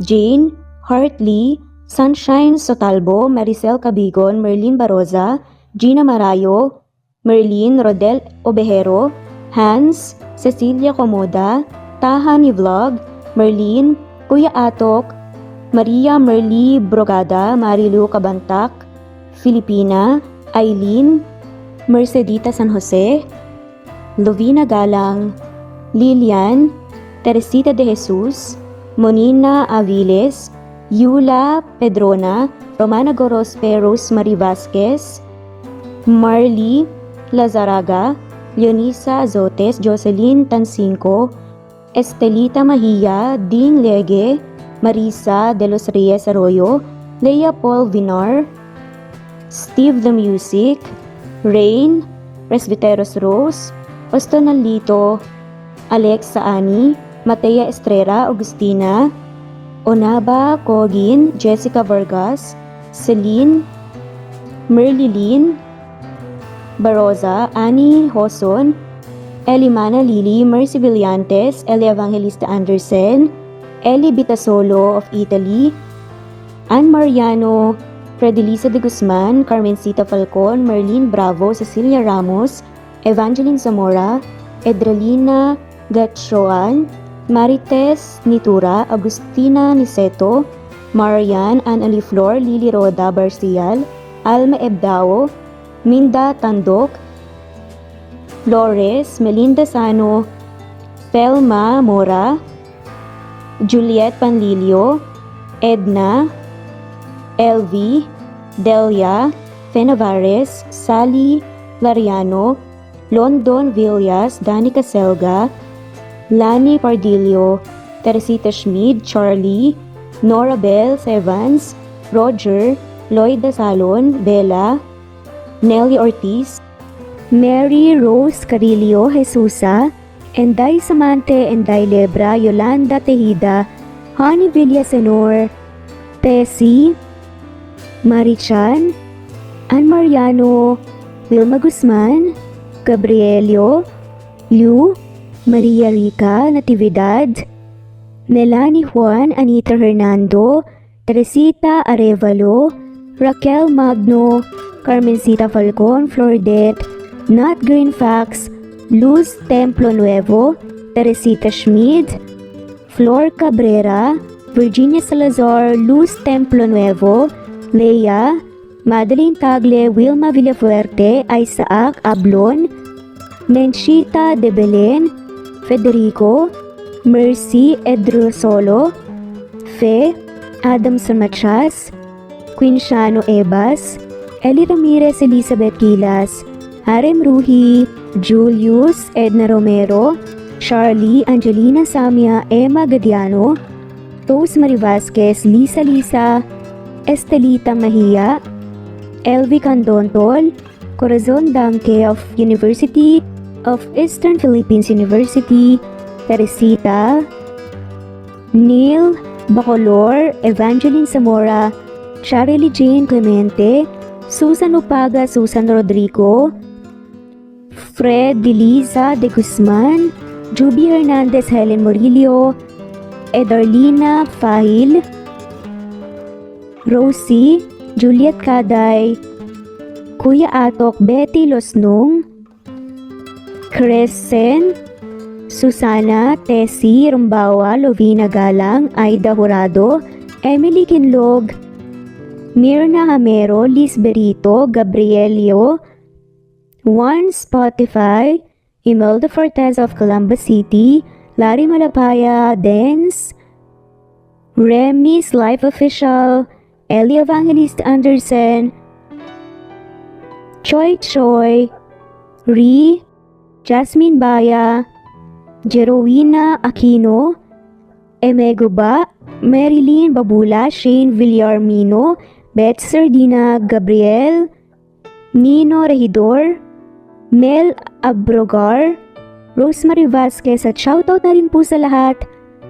Jane, Hartley, Sunshine Sotalbo, Maricel Cabigon, Merlin Baroza, Gina Marayo, Merlin Rodel Obejero, Hans, Cecilia Comoda, Taha ni Vlog, Merlin, Kuya Atok, Maria Merly Brogada, Marilu Cabantac, Filipina, Eileen, Mercedita San Jose, Lovina Galang, Lilian, Teresita de Jesus, Monina Aviles, Yula Pedrona, Romana Gorospe, Rosemary Vasquez, Marley Lazaraga, Leonisa Azotes, Jocelyn Tancinco, Estelita Mahia, Ding Lege, Marisa de los Reyes Arroyo, Leia Paul Vinar, Steve the Music, Rain, Presbyteros Rose, Ostonalito, Alexa Ani, Matea Estrera, Agustina, Onaba Kogin, Jessica Vargas, Celine, Merlilin Baroza, Annie Hoson, Elimana Lili, Mercy Villantes, Eli Evangelista Anderson, Eli Bitasolo of Italy, Ann Mariano, Fredelisa de Guzman, Carmencita Falcon, Merlin Bravo, Cecilia Ramos, Evangeline Zamora, Edralina Gatchoan, Marites Nitura, Agustina Niceto, Marian, Ann Aliflor, Lili Roda Barcial, Alma Ebdao, Minda Tandok, Flores, Melinda Sano, Pelma Mora, Juliet Panlilio, Edna, LV, Delia, Fenavares, Sally Lariano, London Villas, Danica Selga, Lani Pardillo, Teresita Schmid, Charlie, Nora Bell Evans, Roger, Lloyd Dasalon, Bella, Nelly Ortiz, Mary Rose Carillo Jesusa, Enday Samante, Enday Lebra, Yolanda Tejida, Honey Villasenor, Tessie, Marichan, Ann Mariano, Wilma Guzman, Gabrielio, Liu, Maria Rica Natividad, Melanie Juan, Anita Hernando, Teresita Arevalo, Raquel Magno, Carmencita Falcon, Flordet, Nat Greenfax, Luz Templo Nuevo, Teresita Schmid, Flor Cabrera, Virginia Salazar, Luz Templo Nuevo, Leia, Madeline Tagle, Wilma Villafuerte, Isaac Ablon, Menchita de Belen, Federico, Mercy Edrosolo, Fe, Adamson Machas, Quinciano Ebas, Eli Ramirez Elizabeth Gilas, Harem Ruhi, Julius Edna Romero, Charlie Angelina Samia Emma Gadiano, Rosemary Vasquez Lisa, Estelita Mahia, Elvi Candontol, Corazon Danke of University of Eastern Philippines University, Teresita, Neil Bacolor, Evangeline Zamora, Charlie Jane Clemente, Susan Upaga, Susan Rodrigo, Fred Deliza de Guzman, Juby Hernandez, Helen Morillo, Edarlina Fahil, Rosie, Juliet Kaday, Kuya Atok, Betty Losnong, Crescent, Susana, Tessie, Rumbawa, Lovina Galang, Aida Jurado, Emily Kinlog, Mirna Hamero, Liz Berito, Gabrielio, Juan Spotify, Imelda Fortes of Columbus City, Larry Malapaya, Dance, Remy's Life Official, Ellie Evangelist Anderson, Choi, Ree, Jasmine Baya, Jerowina Aquino, Emeguba, Marilyn Babula, Shane Villarmino, Beth Sardina, Gabriel, Nino Regidor, Mel Abrogar, Rosemary Vasquez at shoutout na rin po sa lahat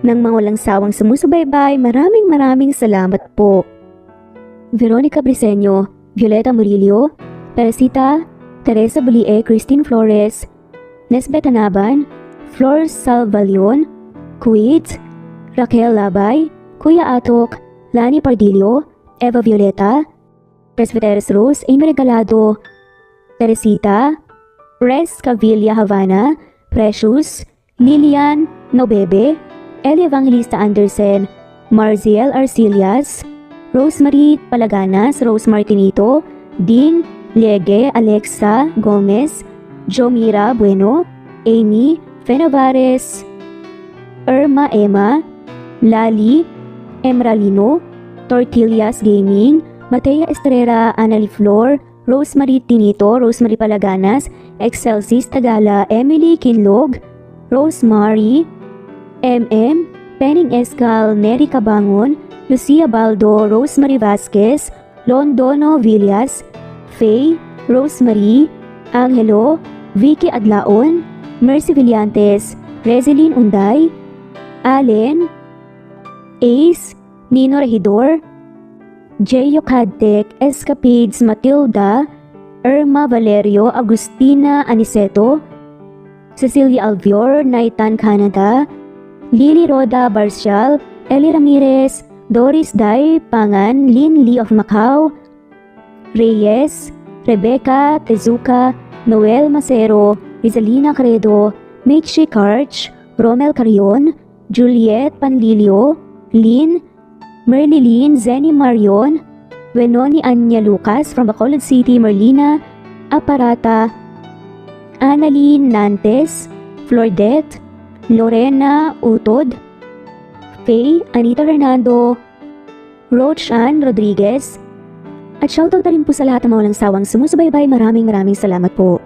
ng mga walang sawang sumusubaybay. Maraming salamat po. Veronica Briseño, Violeta Murillo, Teresita, Teresa Bulie, Christine Flores, Nesbeth Anaban, Flor Salvalion, Kuwait, Raquel Labay, Kuya Atok, Lani Pardillo, Eva Violeta, Presbyteres Rose, Amy Regalado, Teresita, Res Cavilla Havana, Precious, Lilian Nobebe, Eli Evangelista Anderson, Marziel Arcillas, Rosemary Palaganas, Rose Martinito, Dean Liege, Alexa Gomez, Jomira Bueno, Amy Fenavares, Irma Emma, Lali Emralino, Tortillas Gaming, Matea Estrera, Anali Flor, Rosemary Tinito, Rosemary Palaganas, Excelsis Tagala, Emily Kinlog, Rosemary, MM, Penning Escal, Neri Cabangon, Lucia Baldo, Rosemary Vasquez, Londono Villas, Faye, Rosemary, Angelo, Vicky Adlaon, Mercy Villantes, Rezeline Unday, Allen, Ace, Nino Regidor, Jeyo Cadtec, Escapades Matilda, Irma Valerio, Agustina Aniceto, Cecilia Alvior, Naitan Canada, Lily Roda Barcial, Eli Ramirez, Doris Day Pangan, Lynn Lee of Macau, Reyes, Rebecca Tezuka, Noel Macero, Rizalina Credo, Mitchie Karch, Romel Carion, Juliet Panlilio, Lynn, Merlilyn Zenny Marion, Wenoni Anya Lucas from Bacolod City, Merlina Aparata, Annalyn Nantes, Flordet, Lorena Utod, Faye, Anita Fernando, Rochan Rodriguez, at shoutout na rin po sa lahat ng mga walang sawang sumusubaybay. Maraming salamat po.